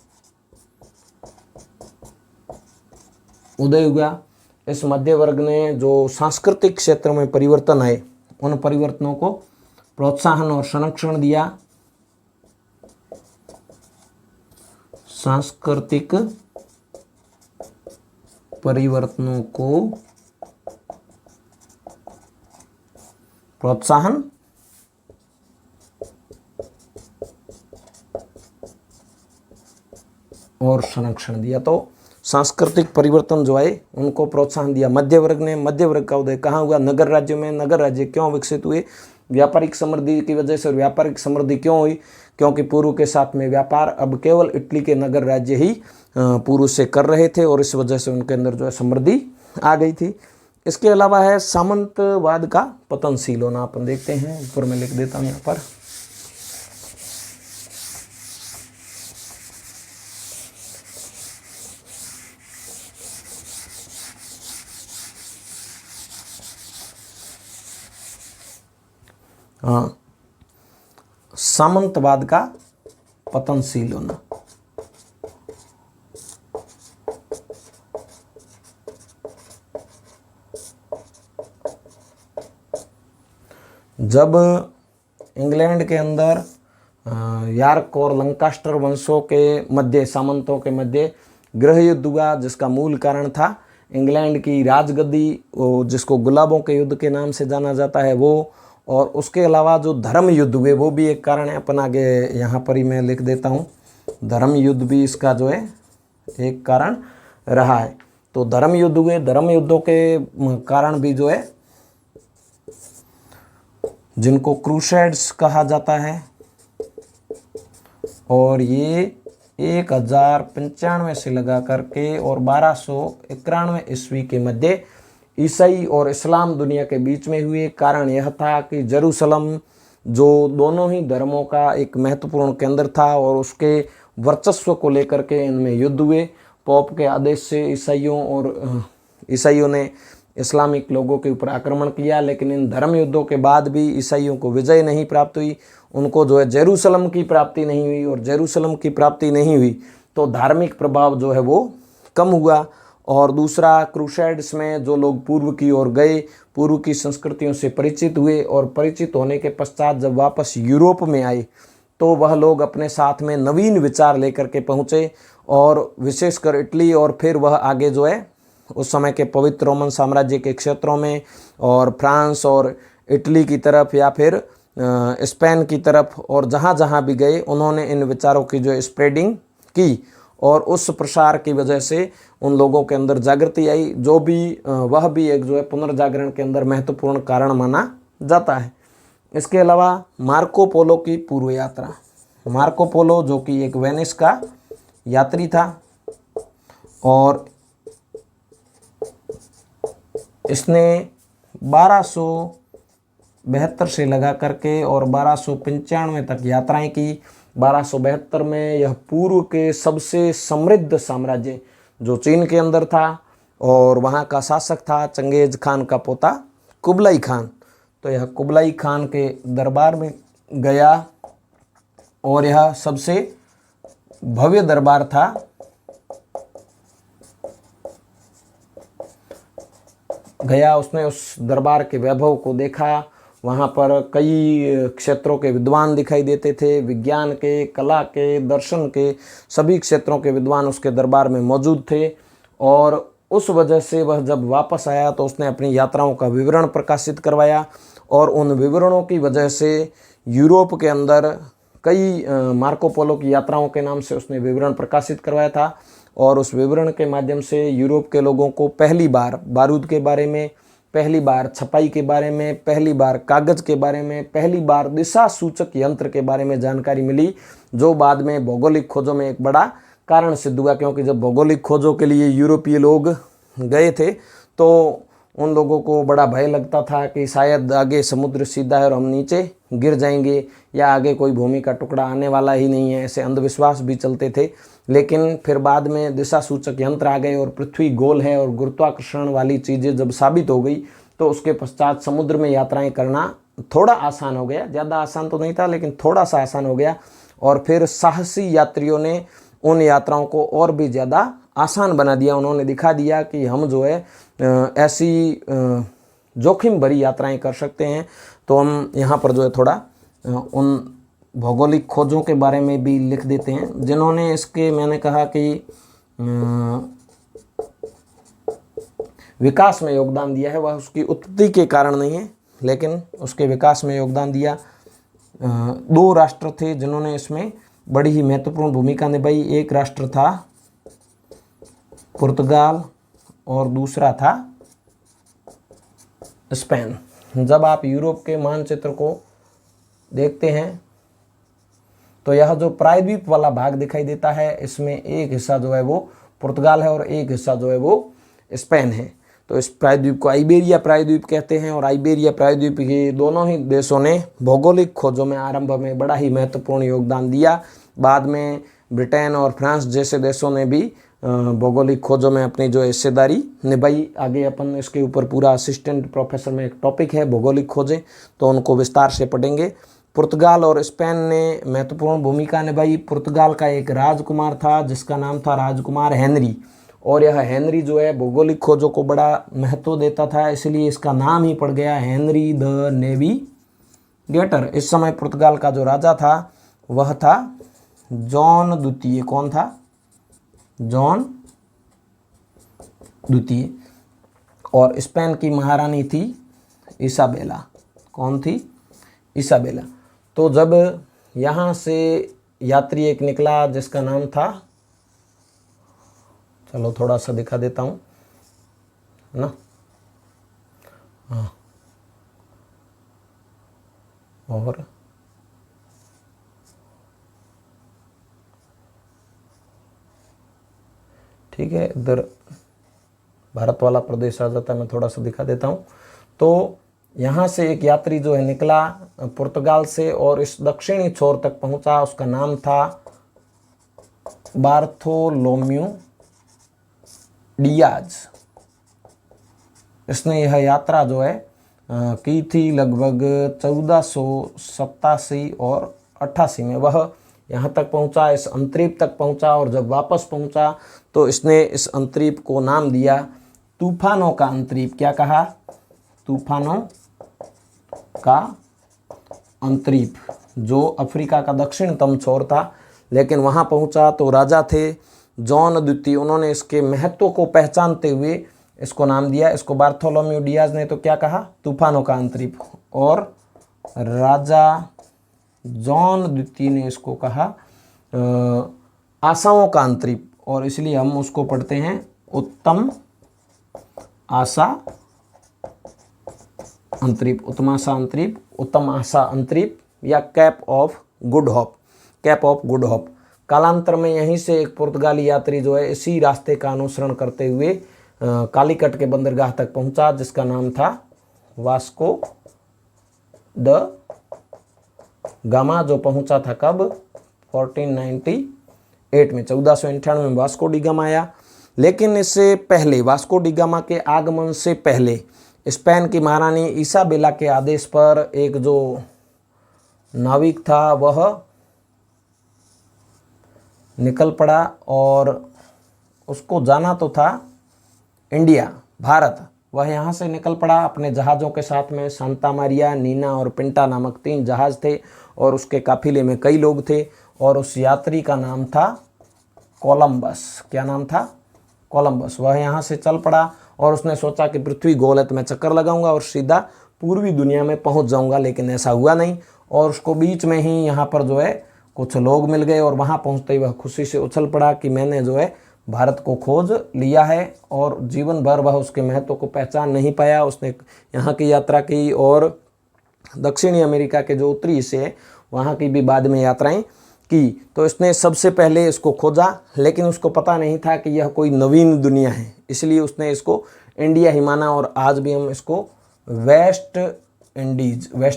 उदय हुआ। इस मध्य वर्ग ने जो सांस्कृतिक क्षेत्र में परिवर्तन आए उन परिवर्तनों को प्रोत्साहन और संरक्षण दिया। सांस्कृतिक परिवर्तनों को प्रोत्साहन और संरक्षण दिया। तो सांस्कृतिक परिवर्तन जो आए उनको प्रोत्साहन दिया मध्य वर्ग ने। मध्य वर्ग का उदय कहाँ हुआ? नगर राज्यों में। नगर राज्य क्यों विकसित हुए? व्यापारिक समृद्धि की वजह से। व्यापारिक समृद्धि क्यों हुई? क्योंकि पूर्व के साथ में व्यापार अब केवल इटली के नगर राज्य ही पूर्व से कर रहे थे और इस वजह से उनके अंदर जो है समृद्धि आ गई थी। इसके अलावा है सामंतवाद का पतनशील होना। अपन देखते हैं, ऊपर में लिख देता हूँ यहाँ पर। हाँ, सामंतवाद का पतनशील होना। जब इंग्लैंड के अंदर यार्क और लंकास्टर वंशों के मध्य, सामंतों के मध्य गृह युद्ध हुआ, जिसका मूल कारण था इंग्लैंड की राजगद्दी, जिसको गुलाबों के युद्ध के नाम से जाना जाता है वो, और उसके अलावा जो धर्म युद्ध हुए वो भी एक कारण है। अपन आगे यहाँ पर ही मैं लिख देता हूँ, धर्म युद्ध भी इसका जो है एक कारण रहा है। तो धर्म युद्ध हुए, धर्म युद्धों के कारण भी जो है, जिनको क्रूसेड्स कहा जाता है, और ये 1095 से लगा करके और 1291 ईस्वी के मध्य ईसाई और इस्लाम दुनिया के बीच में हुए। कारण यह था कि जेरूसलम जो दोनों ही धर्मों का एक महत्वपूर्ण केंद्र था और उसके वर्चस्व को लेकर के इनमें युद्ध हुए। पोप के आदेश से ईसाइयों ने इस्लामिक लोगों के ऊपर आक्रमण किया, लेकिन इन धर्म युद्धों के बाद भी ईसाइयों को विजय नहीं प्राप्त हुई। उनको जो है जेरूसलम की प्राप्ति नहीं हुई, और जेरूसलम की प्राप्ति नहीं हुई तो धार्मिक प्रभाव जो है वो कम हुआ। और दूसरा, क्रूसेड्स में जो लोग पूर्व की ओर गए, पूर्व की संस्कृतियों से परिचित हुए, और परिचित होने के पश्चात जब वापस यूरोप में आए तो वह लोग अपने साथ में नवीन विचार लेकर के पहुँचे, और विशेषकर इटली, और फिर वह आगे जो है उस समय के पवित्र रोमन साम्राज्य के क्षेत्रों में और फ्रांस और इटली की तरफ या फिर स्पेन की तरफ, और जहाँ जहाँ भी गए उन्होंने इन विचारों की जो स्प्रेडिंग की, और उस प्रसार की वजह से उन लोगों के अंदर जागृति आई, जो भी वह भी एक जो है पुनर्जागरण के अंदर महत्वपूर्ण कारण माना जाता है। इसके अलावा मार्को पोलो की पूर्व यात्रा। मार्को पोलो जो कि एक वेनिस का यात्री था, और इसने 1272 से लगा करके और 1295 तक यात्राएं की। 1272 में यह पूर्व के सबसे समृद्ध साम्राज्य जो चीन के अंदर था, और वहाँ का शासक था चंगेज खान का पोता कुबलाई खान। तो यह कुबलाई खान के दरबार में गया, और यह सबसे भव्य दरबार था। गया, उसने उस दरबार के वैभव को देखा। वहाँ पर कई क्षेत्रों के विद्वान दिखाई देते थे, विज्ञान के, कला के, दर्शन के, सभी क्षेत्रों के विद्वान उसके दरबार में मौजूद थे। और उस वजह से वह जब वापस आया तो उसने अपनी यात्राओं का विवरण प्रकाशित करवाया, और उन विवरणों की वजह से यूरोप के अंदर कई मार्को पोलो की यात्राओं के नाम से उसने विवरण प्रकाशित करवाया था, और उस विवरण के माध्यम से यूरोप के लोगों को पहली बार बारूद के बारे में, पहली बार छपाई के बारे में, पहली बार कागज़ के बारे में, पहली बार दिशा सूचक यंत्र के बारे में जानकारी मिली, जो बाद में भौगोलिक खोजों में एक बड़ा कारण सिद्ध हुआ। क्योंकि जब भौगोलिक खोजों के लिए यूरोपीय लोग गए थे तो उन लोगों को बड़ा भय लगता था कि शायद आगे समुद्र सीधा है और हम नीचे गिर जाएंगे, या आगे कोई भूमि का टुकड़ा आने वाला ही नहीं है, ऐसे अंधविश्वास भी चलते थे। लेकिन फिर बाद में दिशा सूचक यंत्र आ गए और पृथ्वी गोल है और गुरुत्वाकर्षण वाली चीज़ें जब साबित हो गई तो उसके पश्चात समुद्र में यात्राएं करना थोड़ा आसान हो गया। ज़्यादा आसान तो नहीं था लेकिन थोड़ा सा आसान हो गया, और फिर साहसी यात्रियों ने उन यात्राओं को और भी ज़्यादा आसान बना दिया। उन्होंने दिखा दिया कि हम जो है ऐसी जोखिम भरी यात्राएं कर सकते हैं। तो हम यहाँ पर जो है थोड़ा उन भौगोलिक खोजों के बारे में भी लिख देते हैं जिन्होंने इसके, मैंने कहा कि विकास में योगदान दिया है। वह उसकी उत्पत्ति के कारण नहीं है लेकिन उसके विकास में योगदान दिया। दो राष्ट्र थे जिन्होंने इसमें बड़ी ही महत्वपूर्ण भूमिका निभाई। एक राष्ट्र था पुर्तगाल और दूसरा था स्पेन। जब आप यूरोप के मानचित्र को देखते हैं तो यह जो प्रायद्वीप वाला भाग दिखाई देता है, इसमें एक हिस्सा जो है वो पुर्तगाल है और एक हिस्सा जो है वो स्पेन है। तो इस प्रायद्वीप को आइबेरिया प्रायद्वीप कहते हैं, और आइबेरिया प्रायद्वीप के दोनों ही देशों ने भौगोलिक खोजों में आरंभ में बड़ा ही महत्वपूर्ण योगदान दिया। बाद में ब्रिटेन और फ्रांस जैसे देशों ने भी भौगोलिक खोजों में अपनी जो हिस्सेदारी निभाई। आगे अपन इसके ऊपर पूरा असिस्टेंट प्रोफेसर में एक टॉपिक है भौगोलिक खोजें, तो उनको विस्तार से पढ़ेंगे। पुर्तगाल और स्पेन ने महत्वपूर्ण भूमिका निभाई। पुर्तगाल का एक राजकुमार था जिसका नाम था राजकुमार हेनरी, और यह हेनरी जो है भौगोलिक खोजों को बड़ा महत्व देता था, इसलिए इसका नाम ही पड़ गया हेनरी द नेविगेटर। इस समय पुर्तगाल का जो राजा था वह था जॉन द्वितीय। कौन था? जॉन द्वितीय। और स्पेन की महारानी थी इसाबेला। कौन थी? इसाबेला। तो जब यहाँ से यात्री एक निकला जिसका नाम था, चलो थोड़ा सा दिखा देता हूँ ना, हाँ, और ठीक है, इधर भारत वाला प्रदेश आ जाता है, मैं थोड़ा सा दिखा देता हूँ। तो यहाँ से एक यात्री जो है निकला पुर्तगाल से और इस दक्षिणी छोर तक पहुँचा। उसका नाम था बार्थोलोम्यू डियाज। इसने यह यात्रा जो है की थी लगभग 1487 और 88 में। वह यहाँ तक पहुँचा, इस अंतरीप तक पहुँचा, और जब वापस पहुँचा तो इसने इस अंतरीप को नाम दिया तूफानों का अंतरीप। क्या कहा? तूफानों का अंतरीप, जो अफ्रीका का दक्षिणतम छोर था। लेकिन वहाँ पहुँचा तो राजा थे जॉन द्वितीय, उन्होंने इसके महत्व को पहचानते हुए इसको नाम दिया। इसको बार्थोलोम्यू डियाज ने तो क्या कहा? तूफानों का अंतरीप, और राजा जॉन द्वितीय ने इसको कहा आशाओं का अंतरीप, और इसलिए हम उसको पढ़ते हैं उत्तम आशा अंतरीप, उत्तम आशा अंतरीप, उत्तम आशा अंतरीप, या cap of good hope, cap of good hope. कालांतर में यहीं से एक पुर्तगाली यात्री जो है इसी रास्ते का अनुसरण करते हुए कालीकट के बंदरगाह तक पहुंचा जिसका नाम था वास्को द गामा, जो पहुंचा था कब? 1498 में, 1498 में वास्को डी गामा आया। लेकिन इससे पहले, वास्को डी गामा के आगमन से पहले, स्पेन की महारानी इसाबेला के आदेश पर एक जो नाविक था वह निकल पड़ा, और उसको जाना तो था इंडिया, भारत। वह यहाँ से निकल पड़ा अपने जहाज़ों के साथ में। सांता मारिया, नीना और पिंटा नामक 3 जहाज़ थे, और उसके काफिले में कई लोग थे, और उस यात्री का नाम था कोलंबस। क्या नाम था? कोलंबस। वह यहाँ से चल पड़ा और उसने सोचा कि पृथ्वी गोल है तो मैं चक्कर लगाऊंगा और सीधा पूर्वी दुनिया में पहुंच जाऊंगा, लेकिन ऐसा हुआ नहीं। और उसको बीच में ही यहाँ पर जो है कुछ लोग मिल गए और वहाँ पहुँचते ही वह खुशी से उछल पड़ा कि मैंने जो है भारत को खोज लिया है। और जीवन भर वह उसके महत्व को पहचान नहीं पाया। उसने यहाँ की यात्रा की और दक्षिणी अमेरिका के जो उत्तरी हिस्से है वहाँ की भी बाद में यात्राएं की। तो इसने सबसे पहले इसको खोजा, लेकिन उसको पता नहीं था कि यह कोई नवीन दुनिया है, इसलिए उसने इसको इंडिया ही माना। और आज भी हम इसको वेस्ट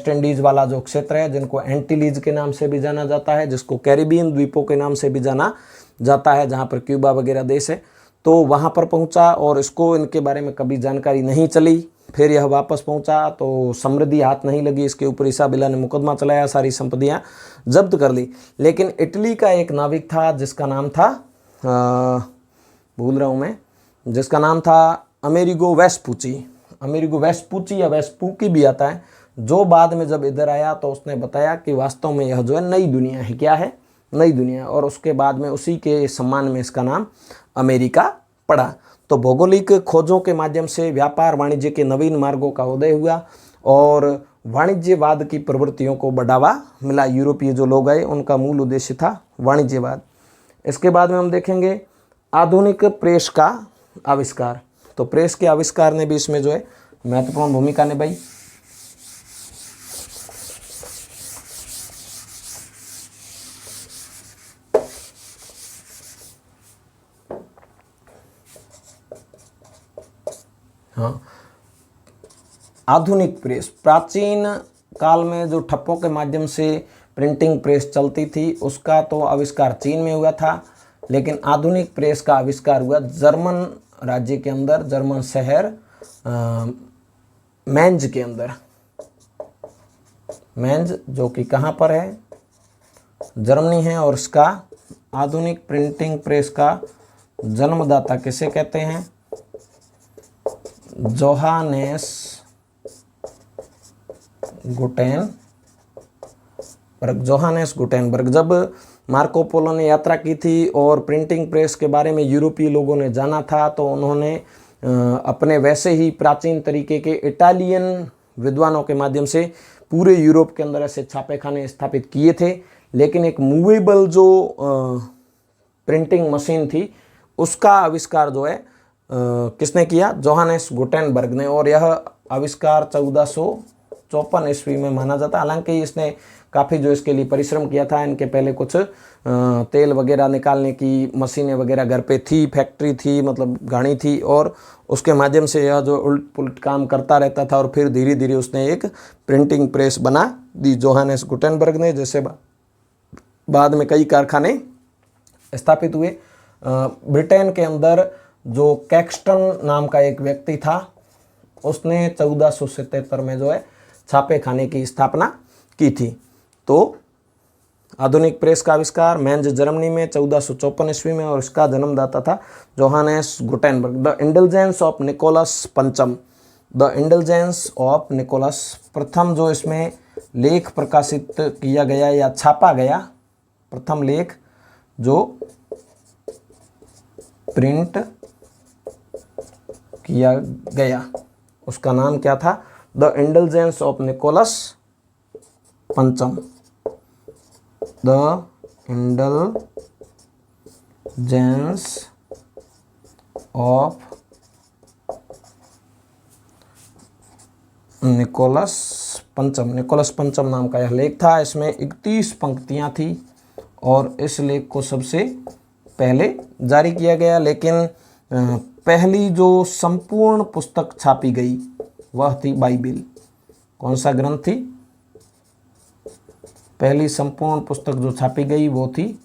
इंडीज वाला जो क्षेत्र है, जिनको एंटीलीज के नाम से भी जाना जाता है, जिसको कैरिबियन द्वीपों के नाम से भी जाना जाता है, जहाँ पर क्यूबा वगैरह देश है, तो वहाँ पर पहुँचा और इसको इनके बारे में कभी जानकारी नहीं चली। फिर यह वापस पहुँचा तो समृद्धि हाथ नहीं लगी, इसके ऊपर इसाबेला ने मुकदमा चलाया, सारी संपत्तियाँ जब्त कर ली। लेकिन इटली का एक नाविक था जिसका नाम था भूल रहा हूँ मैं, जिसका नाम था अमेरिगो वेस्पूची या वेस्पूकी भी आता है, जो बाद में जब इधर आया तो उसने बताया कि वास्तव में यह जो है नई दुनिया है। क्या है? नई दुनिया। और उसके बाद में उसी के सम्मान में इसका नाम अमेरिका पड़ा। तो भौगोलिक खोजों के माध्यम से व्यापार वाणिज्य के नवीन मार्गों का उदय हुआ और वाणिज्यवाद की प्रवृत्तियों को बढ़ावा मिला। यूरोपीय जो लोग आए उनका मूल उद्देश्य था वाणिज्यवाद। इसके बाद में हम देखेंगे आधुनिक प्रेस का आविष्कार। तो प्रेस के आविष्कार ने भी इसमें जो है महत्वपूर्ण भूमिका निभाई। हाँ, आधुनिक प्रेस, प्राचीन काल में जो ठप्पों के माध्यम से प्रिंटिंग प्रेस चलती थी उसका तो आविष्कार चीन में हुआ था, लेकिन आधुनिक प्रेस का आविष्कार हुआ जर्मन राज्य के अंदर, जर्मन शहर मेंज के अंदर। मेंज जो कि कहाँ पर है? जर्मनी है। और इसका आधुनिक प्रिंटिंग प्रेस का जन्मदाता किसे कहते हैं? Johannes Gutenberg. जब मार्को पोलो ने यात्रा की थी और प्रिंटिंग प्रेस के बारे में यूरोपीय लोगों ने जाना था, तो उन्होंने अपने वैसे ही प्राचीन तरीके के इटालियन विद्वानों के माध्यम से पूरे यूरोप के अंदर ऐसे छापेखाने स्थापित किए थे। लेकिन एक मूवेबल जो प्रिंटिंग मशीन थी उसका आविष्कार जो है किसने किया? जोहानेस गुटेनबर्ग ने। और यह आविष्कार 1454 ईस्वी में माना जाता है। हालांकि इसने काफ़ी जो इसके लिए परिश्रम किया था। इनके पहले कुछ तेल वगैरह निकालने की मशीनें वगैरह घर पे थी, फैक्ट्री थी, मतलब घानी थी, और उसके माध्यम से यह जो उल्ट पुलट काम करता रहता था। और फिर धीरे धीरे उसने एक प्रिंटिंग प्रेस बना दी जोहानेस गुटेनबर्ग ने, जैसे बाद में कई कारखाने स्थापित हुए। ब्रिटेन के अंदर जो कैक्सटन नाम का एक व्यक्ति था, उसने 1477 में जो है छापे खाने की स्थापना की थी। तो आधुनिक प्रेस का आविष्कार मेंज जर्मनी में 1454 ईस्वी में, और इसका जन्मदाता था Johannes Gutenberg. The intelligence of Nicholas पंचम, द इंटेलिजेंस ऑफ निकोलस, प्रथम जो इसमें लेख प्रकाशित किया गया या छापा गया, प्रथम लेख जो प्रिंट किया गया, उसका नाम क्या था? द इंटेलिजेंस ऑफ निकोलस पंचम। द इंटेलिजेंस ऑफ निकोलस पंचम नाम का यह लेख था। इसमें 31 पंक्तियां थी और इस लेख को सबसे पहले जारी किया गया। लेकिन पहली जो संपूर्ण पुस्तक छापी गई वह थी बाइबिल। कौन सा ग्रंथ थी? पहली संपूर्ण पुस्तक जो छापी गई वो थी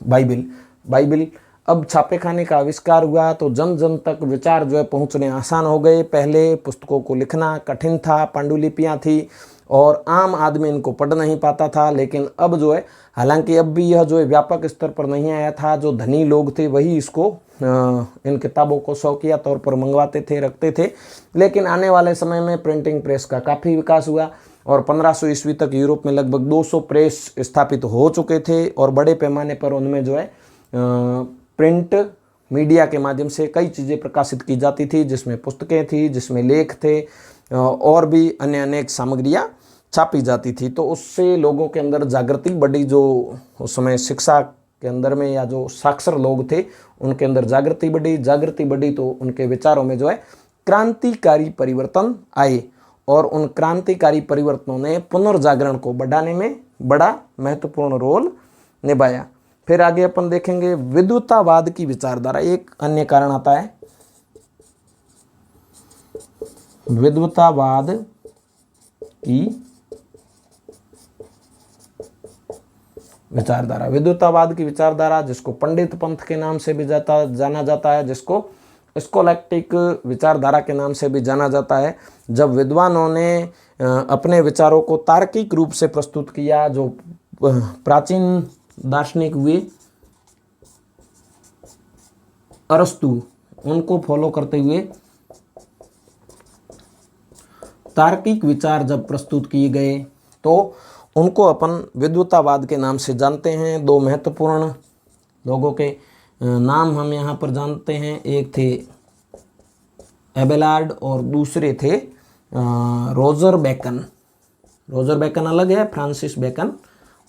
बाइबिल। अब छापेखाने का आविष्कार हुआ तो जन जन तक विचार जो है पहुंचने आसान हो गए। पहले पुस्तकों को लिखना कठिन था, पांडुलिपियां थी और आम आदमी इनको पढ़ नहीं पाता था। लेकिन अब जो है, हालांकि अब भी यह जो है व्यापक स्तर पर नहीं आया था, जो धनी लोग थे वही इसको इन किताबों को शौकिया तौर पर मंगवाते थे, रखते थे। लेकिन आने वाले समय में प्रिंटिंग प्रेस का काफ़ी विकास हुआ और 1500 ईस्वी तक यूरोप में लगभग 200 प्रेस स्थापित हो चुके थे और बड़े पैमाने पर उनमें जो है प्रिंट मीडिया के माध्यम से कई चीज़ें प्रकाशित की जाती थी, जिसमें पुस्तकें थी, जिसमें लेख थे और भी अन्य अनेक सामग्रियाँ छापी जाती थी। तो उससे लोगों के अंदर जागृति बढ़ी, जो उस समय शिक्षा के अंदर में या जो साक्षर लोग थे उनके अंदर जागृति बढ़ी तो उनके विचारों में जो है क्रांतिकारी परिवर्तन आए और उन क्रांतिकारी परिवर्तनों ने पुनर्जागरण को बढ़ाने में बड़ा महत्वपूर्ण रोल निभाया। फिर आगे अपन देखेंगे विद्वतावाद की विचारधारा। एक अन्य कारण आता है विद्वतावाद की विचारधारा। विद्वतावाद की विचारधारा जिसको पंडित पंथ के नाम से भी जाना जाता है, जिसको स्कोलैस्टिक विचारधारा के नाम से भी जाना जाता है। जब विद्वानों ने अपने विचारों को तार्किक रूप से प्रस्तुत किया, जो प्राचीन दार्शनिक हुए अरस्तु, उनको फॉलो करते हुए तार्किक विचार जब प्रस्तुत किए गए तो उनको अपन विद्वतावाद के नाम से जानते हैं। दो महत्वपूर्ण लोगों के नाम हम यहाँ पर जानते हैं, एक थे एबेलार्ड और दूसरे थे रोजर बैकन। रोजर बैकन अलग है, फ्रांसिस बैकन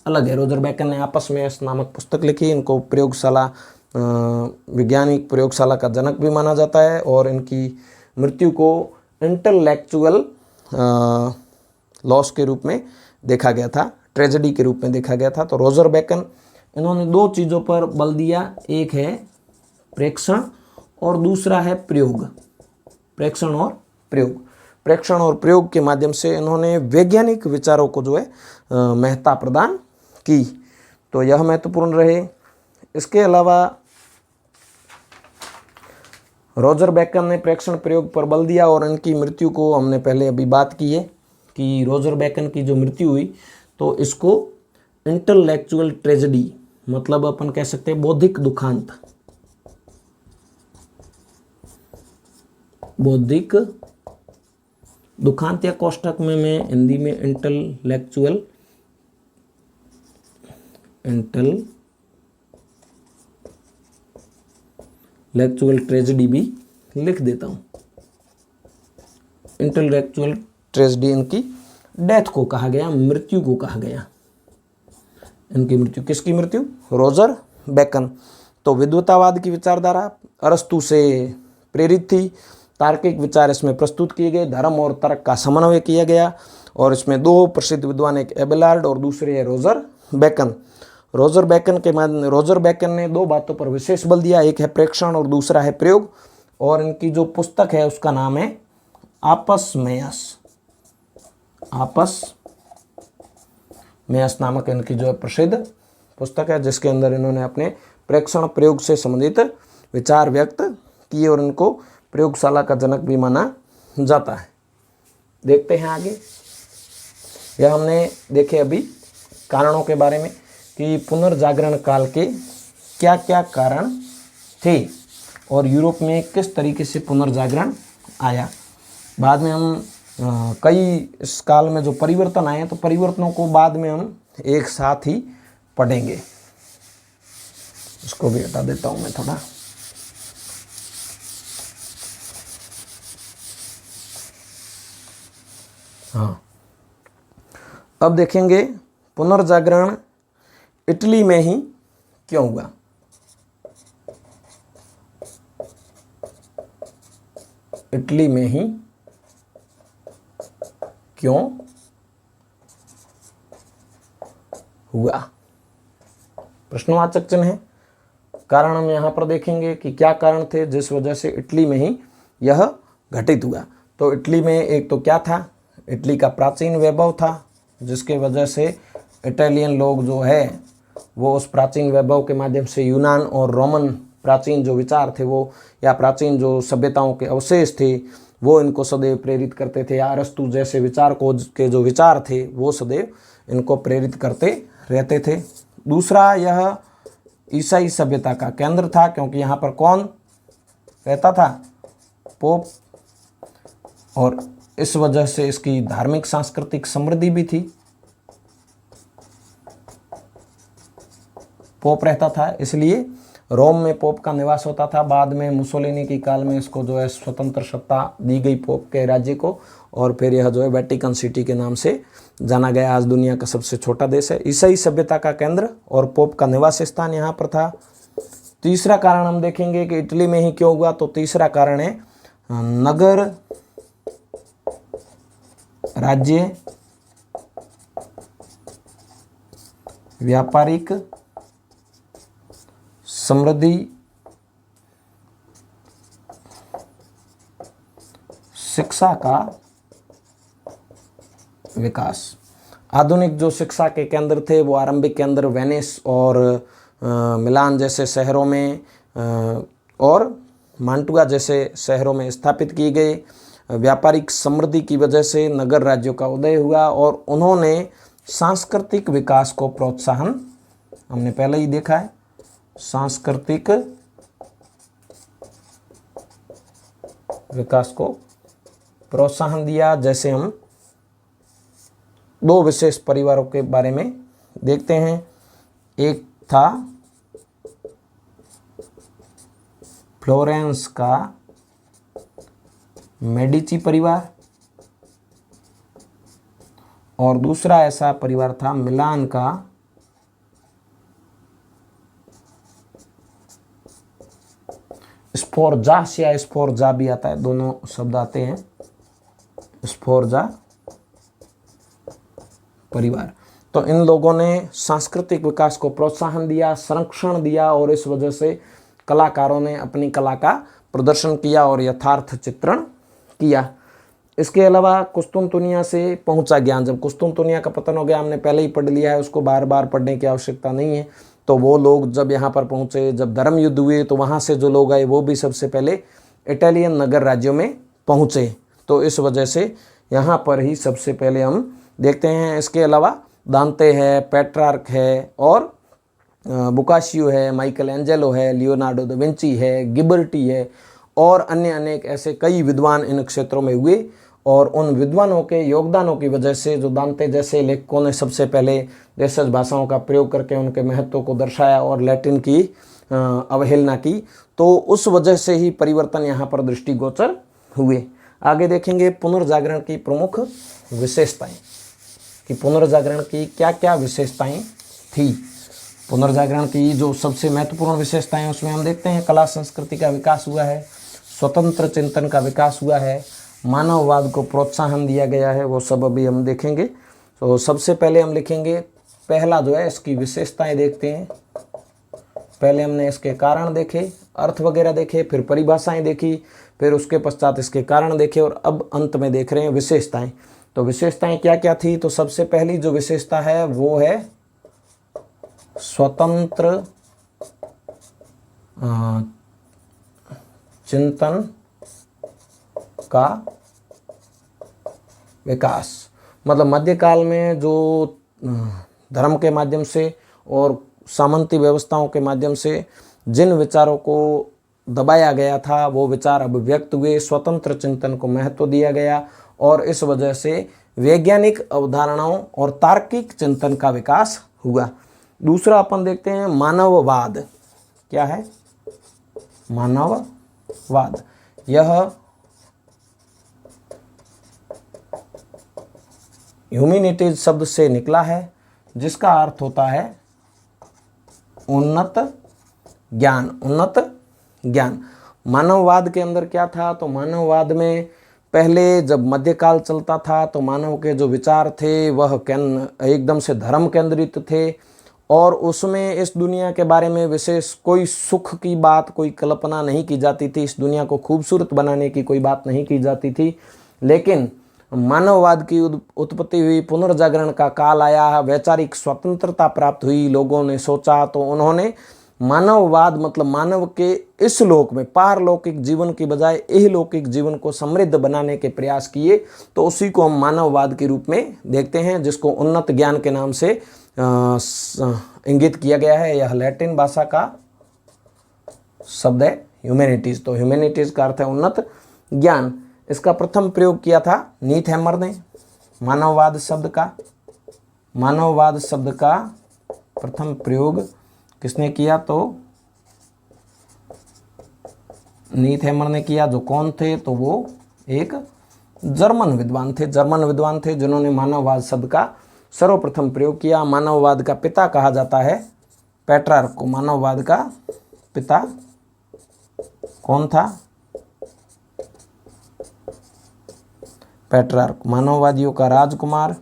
अलग है। रोजर बैकन ने आपस में इस नामक पुस्तक लिखी। इनको प्रयोगशाला वैज्ञानिक प्रयोगशाला का जनक भी माना जाता है और इनकी मृत्यु को इंटेलेक्चुअल लॉस के रूप में देखा गया था, ट्रेजेडी के रूप में देखा गया था। तो रोजर बैकन, इन्होंने दो चीज़ों पर बल दिया, एक है प्रेक्षण और दूसरा है प्रयोग। प्रेक्षण और प्रयोग, प्रेक्षण और प्रयोग के माध्यम से इन्होंने वैज्ञानिक विचारों को जो है महत्ता प्रदान की। तो यह महत्वपूर्ण रहे। इसके अलावा रोजर बैकन ने प्रेक्षण प्रयोग पर बल दिया और इनकी मृत्यु को हमने पहले अभी बात की है कि रोजर बैकन की जो मृत्यु हुई तो इसको इंटेलेक्चुअल ट्रेजेडी, मतलब अपन कह सकते हैं बौद्धिक दुखांत, बौद्धिक दुखांत या कोष्टक में मैं हिंदी में इंटेलेक्चुअल ट्रेजेडी भी लिख देता हूँ। इंटेलेक्चुअल ट्रेजेडी इनकी डेथ को कहा गया, मृत्यु को कहा गया। इनकी मृत्यु, किसकी मृत्यु? Roger bacon. तो विद्वतावाद की विचारधारा अरस्तु से प्रेरित थी। तार्किक विचार इसमें प्रस्तुत किए गए, धर्म और तर्क का समन्वय किया गया और इसमें दो प्रसिद्ध विद्वान, एक एबेलार्ड और दूसरे है रोजर बैकन। रोजर बैकन ने दो बातों पर विशेष बल दिया, एक है प्रेक्षण और दूसरा है प्रयोग। और इनकी जो पुस्तक है उसका नाम है आपस मेयस नामक इनकी जो है प्रसिद्ध पुस्तक है, जिसके अंदर इन्होंने अपने प्रेक्षण प्रयोग से संबंधित विचार व्यक्त किए और इनको प्रयोगशाला का जनक भी माना जाता है। देखते हैं आगे। यह हमने देखे अभी कारणों के बारे में कि पुनर्जागरण काल के क्या क्या कारण थे और यूरोप में किस तरीके से पुनर्जागरण आया। बाद में हम कई इस काल में जो परिवर्तन आए तो परिवर्तनों को बाद में हम एक साथ ही पढ़ेंगे। इसको भी हटा देता हूँ मैं थोड़ा। हाँ, अब देखेंगे पुनर्जागरण इटली में ही क्यों हुआ। इटली में ही क्यों हुआ, प्रश्नवाचक चिन्ह है। कारण हम यहाँ पर देखेंगे कि क्या कारण थे जिस वजह से इटली में ही यह घटित हुआ। तो इटली में एक तो क्या था, इटली का प्राचीन वैभव था, जिसके वजह से इटालियन लोग जो है वो उस प्राचीन वैभव के माध्यम से यूनान और रोमन प्राचीन जो विचार थे वो, या प्राचीन जो सभ्यताओं के अवशेष थे वो इनको सदैव प्रेरित करते थे। अरस्तु जैसे विचार को के जो विचार थे वो सदैव इनको प्रेरित करते रहते थे। दूसरा, यह ईसाई सभ्यता का केंद्र था, क्योंकि यहाँ पर कौन रहता था? पोप। और इस वजह से इसकी धार्मिक सांस्कृतिक समृद्धि भी थी। पोप रहता था, इसलिए रोम में पोप का निवास होता था। बाद में मुसोलिनी की काल में इसको जो है स्वतंत्र सत्ता दी गई पोप के राज्य को, और फिर यह जो है वेटिकन सिटी के नाम से जाना गया। आज दुनिया का सबसे छोटा देश है। ईसाई सभ्यता का केंद्र और पोप का निवास स्थान यहाँ पर था। तीसरा कारण हम देखेंगे कि इटली में ही क्यों हुआ, तो तीसरा कारण है नगर राज्य व्यापारिक समृद्धि शिक्षा का विकास। आधुनिक जो शिक्षा के केंद्र थे वो आरंभिक केंद्र वेनिस और मिलान जैसे शहरों में और मांटुआ जैसे शहरों में स्थापित किए गए। व्यापारिक समृद्धि की वजह से नगर राज्यों का उदय हुआ और उन्होंने सांस्कृतिक विकास को प्रोत्साहन, हमने पहले ही देखा है, सांस्कृतिक विकास को प्रोत्साहन दिया। जैसे हम दो विशेष परिवारों के बारे में देखते हैं। एक था फ्लोरेंस का मेडिची परिवार और दूसरा ऐसा परिवार था मिलान का स्फोरजास या स्फोरजा भी आता है, दोनों शब्द आते हैं, स्फोरजा परिवार। तो इन लोगों ने सांस्कृतिक विकास को प्रोत्साहन दिया, संरक्षण दिया और इस वजह से कलाकारों ने अपनी कला का प्रदर्शन किया और यथार्थ चित्रण किया। इसके अलावा कुस्तुनतुनिया से पहुंचा ज्ञान। जब कुस्तुनतुनिया का पतन हो गया, हमने पहले ही पढ़ लिया है, उसको बार बार पढ़ने की आवश्यकता नहीं है। तो वो लोग जब यहाँ पर पहुँचे, जब धर्म युद्ध हुए, तो वहाँ से जो लोग आए वो भी सबसे पहले इटालियन नगर राज्यों में पहुँचे। तो इस वजह से यहाँ पर ही सबसे पहले हम देखते हैं। इसके अलावा दांते है, पेट्रार्क है और बोकाशियो है, माइकल एंजेलो है, लियोनार्डो दा विंची है, गिबर्टी है और अन्य अनेक ऐसे कई विद्वान इन क्षेत्रों में हुए। और उन विद्वानों के योगदानों की वजह से जो दांते जैसे लेखकों ने सबसे पहले देशज भाषाओं का प्रयोग करके उनके महत्व को दर्शाया और लैटिन की अवहेलना की, तो उस वजह से ही परिवर्तन यहाँ पर दृष्टिगोचर हुए। आगे देखेंगे पुनर्जागरण की प्रमुख विशेषताएं, कि पुनर्जागरण की क्या क्या विशेषताएं थी। पुनर्जागरण की जो सबसे महत्वपूर्ण विशेषताएं उसमें हम देखते हैं कला संस्कृति का विकास हुआ है, स्वतंत्र चिंतन का विकास हुआ है, मानववाद को प्रोत्साहन दिया गया है, वो सब अभी हम देखेंगे। तो सबसे पहले हम लिखेंगे, पहला जो है इसकी विशेषताएं देखते हैं। पहले हमने इसके कारण देखे, अर्थ वगैरह देखे, फिर परिभाषाएं देखी, फिर उसके पश्चात इसके कारण देखे और अब अंत में देख रहे हैं विशेषताएं। तो विशेषताएं क्या क्या थी, तो सबसे पहली जो विशेषता है वो है स्वतंत्र चिंतन का विकास। मतलब मध्यकाल में जो धर्म के माध्यम से और सामंती व्यवस्थाओं के माध्यम से जिन विचारों को दबाया गया था वो विचार अब व्यक्त हुए, स्वतंत्र चिंतन को महत्व दिया गया और इस वजह से वैज्ञानिक अवधारणाओं और तार्किक चिंतन का विकास हुआ। दूसरा अपन देखते हैं मानववाद। क्या है मानववाद? यह ह्यूमैनिटीज शब्द से निकला है जिसका अर्थ होता है उन्नत ज्ञान। उन्नत ज्ञान। मानववाद के अंदर क्या था, तो मानववाद में पहले जब मध्यकाल चलता था तो मानव के जो विचार थे वह एकदम से धर्म केंद्रित थे और उसमें इस दुनिया के बारे में विशेष कोई सुख की बात, कोई कल्पना नहीं की जाती थी। इस दुनिया को खूबसूरत बनाने की कोई बात नहीं की जाती थी। लेकिन मानववाद की उत्पत्ति हुई, पुनर्जागरण का काल आया, वैचारिक स्वतंत्रता प्राप्त हुई, लोगों ने सोचा तो उन्होंने मानववाद मतलब मानव के इस लोक में पारलौकिक जीवन की बजाय इहलौकिक जीवन को समृद्ध बनाने के प्रयास किए। तो उसी को हम मानववाद के रूप में देखते हैं, जिसको उन्नत ज्ञान के नाम से इंगित किया गया है। यह लैटिन भाषा का शब्द है ह्यूमैनिटीज। तो ह्यूमैनिटीज का अर्थ है उन्नत ज्ञान। इसका प्रथम प्रयोग किया था नीथहैमर ने। मानववाद शब्द का प्रथम प्रयोग किसने किया, तो नीथेमर ने किया। जो कौन थे? तो वो एक जर्मन विद्वान थे जिन्होंने मानववाद शब्द का सर्वप्रथम प्रयोग किया। मानववाद का पिता कहा जाता है पेट्रार्क को। मानववाद का पिता कौन था? पेट्रार्क। मानववादियों का राजकुमार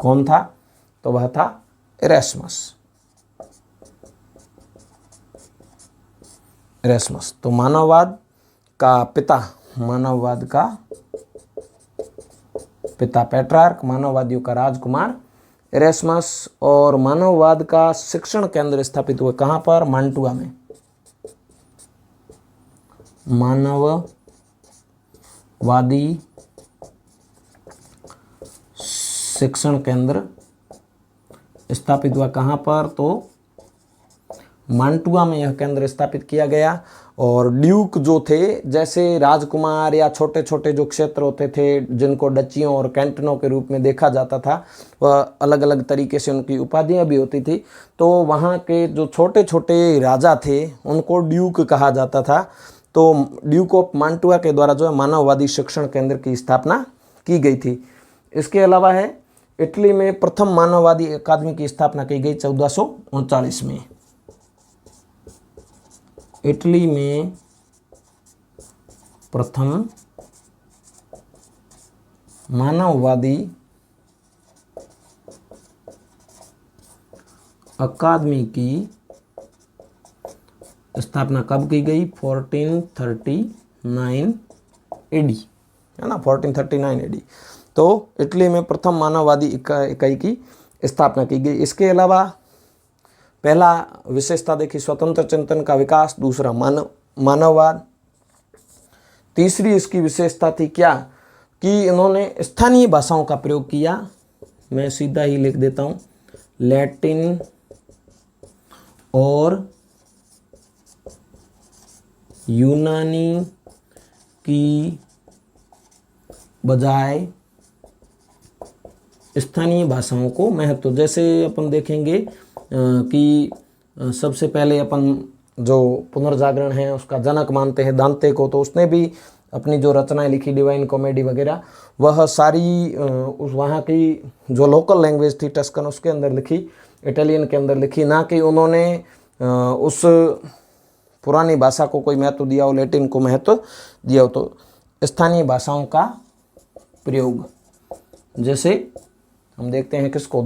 कौन था? तो वह था इरेस्मस। तो मानववाद का पिता पेट्रार्क, मानववादियों का राजकुमार इरेस्मस। और मानववाद का शिक्षण केंद्र स्थापित हुए कहाँ पर? मांटुआ में। मानववादी शिक्षण केंद्र स्थापित हुआ कहाँ पर? तो मांटुआ में यह केंद्र स्थापित किया गया। और ड्यूक जो थे, जैसे राजकुमार या छोटे छोटे जो क्षेत्र होते थे जिनको डचियों और कैंटनों के रूप में देखा जाता था, वह अलग अलग तरीके से उनकी उपाधियां भी होती थी। तो वहाँ के जो छोटे छोटे राजा थे उनको ड्यूक कहा जाता था। तो ड्यूक ऑफ मांटुआ के द्वारा जो है मानववादी शिक्षण केंद्र की स्थापना की गई थी। इसके अलावा है इटली में प्रथम मानववादी अकादमी की स्थापना की गई 1439 में। इटली में प्रथम मानववादी अकादमी की स्थापना कब की गई? 1439 एडी, है ना, 1439 एडी। तो इटली में प्रथम मानववादी इकाई की स्थापना की गई। इसके अलावा पहला विशेषता देखी स्वतंत्र चिंतन का विकास, दूसरा मानववाद। तीसरी इसकी विशेषता थी क्या? कि इन्होंने स्थानीय भाषाओं का प्रयोग किया। मैं सीधा ही लिख देता हूँ, लैटिन और यूनानी की बजाय स्थानीय भाषाओं को महत्व। जैसे अपन देखेंगे कि सबसे पहले अपन जो पुनर्जागरण है उसका जनक मानते हैं दांते को, तो उसने भी अपनी जो रचनाएं लिखी डिवाइन कॉमेडी वगैरह, वह सारी उस वहाँ की जो लोकल लैंग्वेज थी टस्कन उसके अंदर लिखी, इटालियन के अंदर लिखी। ना कि उन्होंने उस पुरानी भाषा को कोई महत्व दिया हो, लैटिन को महत्व दिया हो। तो स्थानीय भाषाओं का प्रयोग, जैसे हम देखते हैं किसको,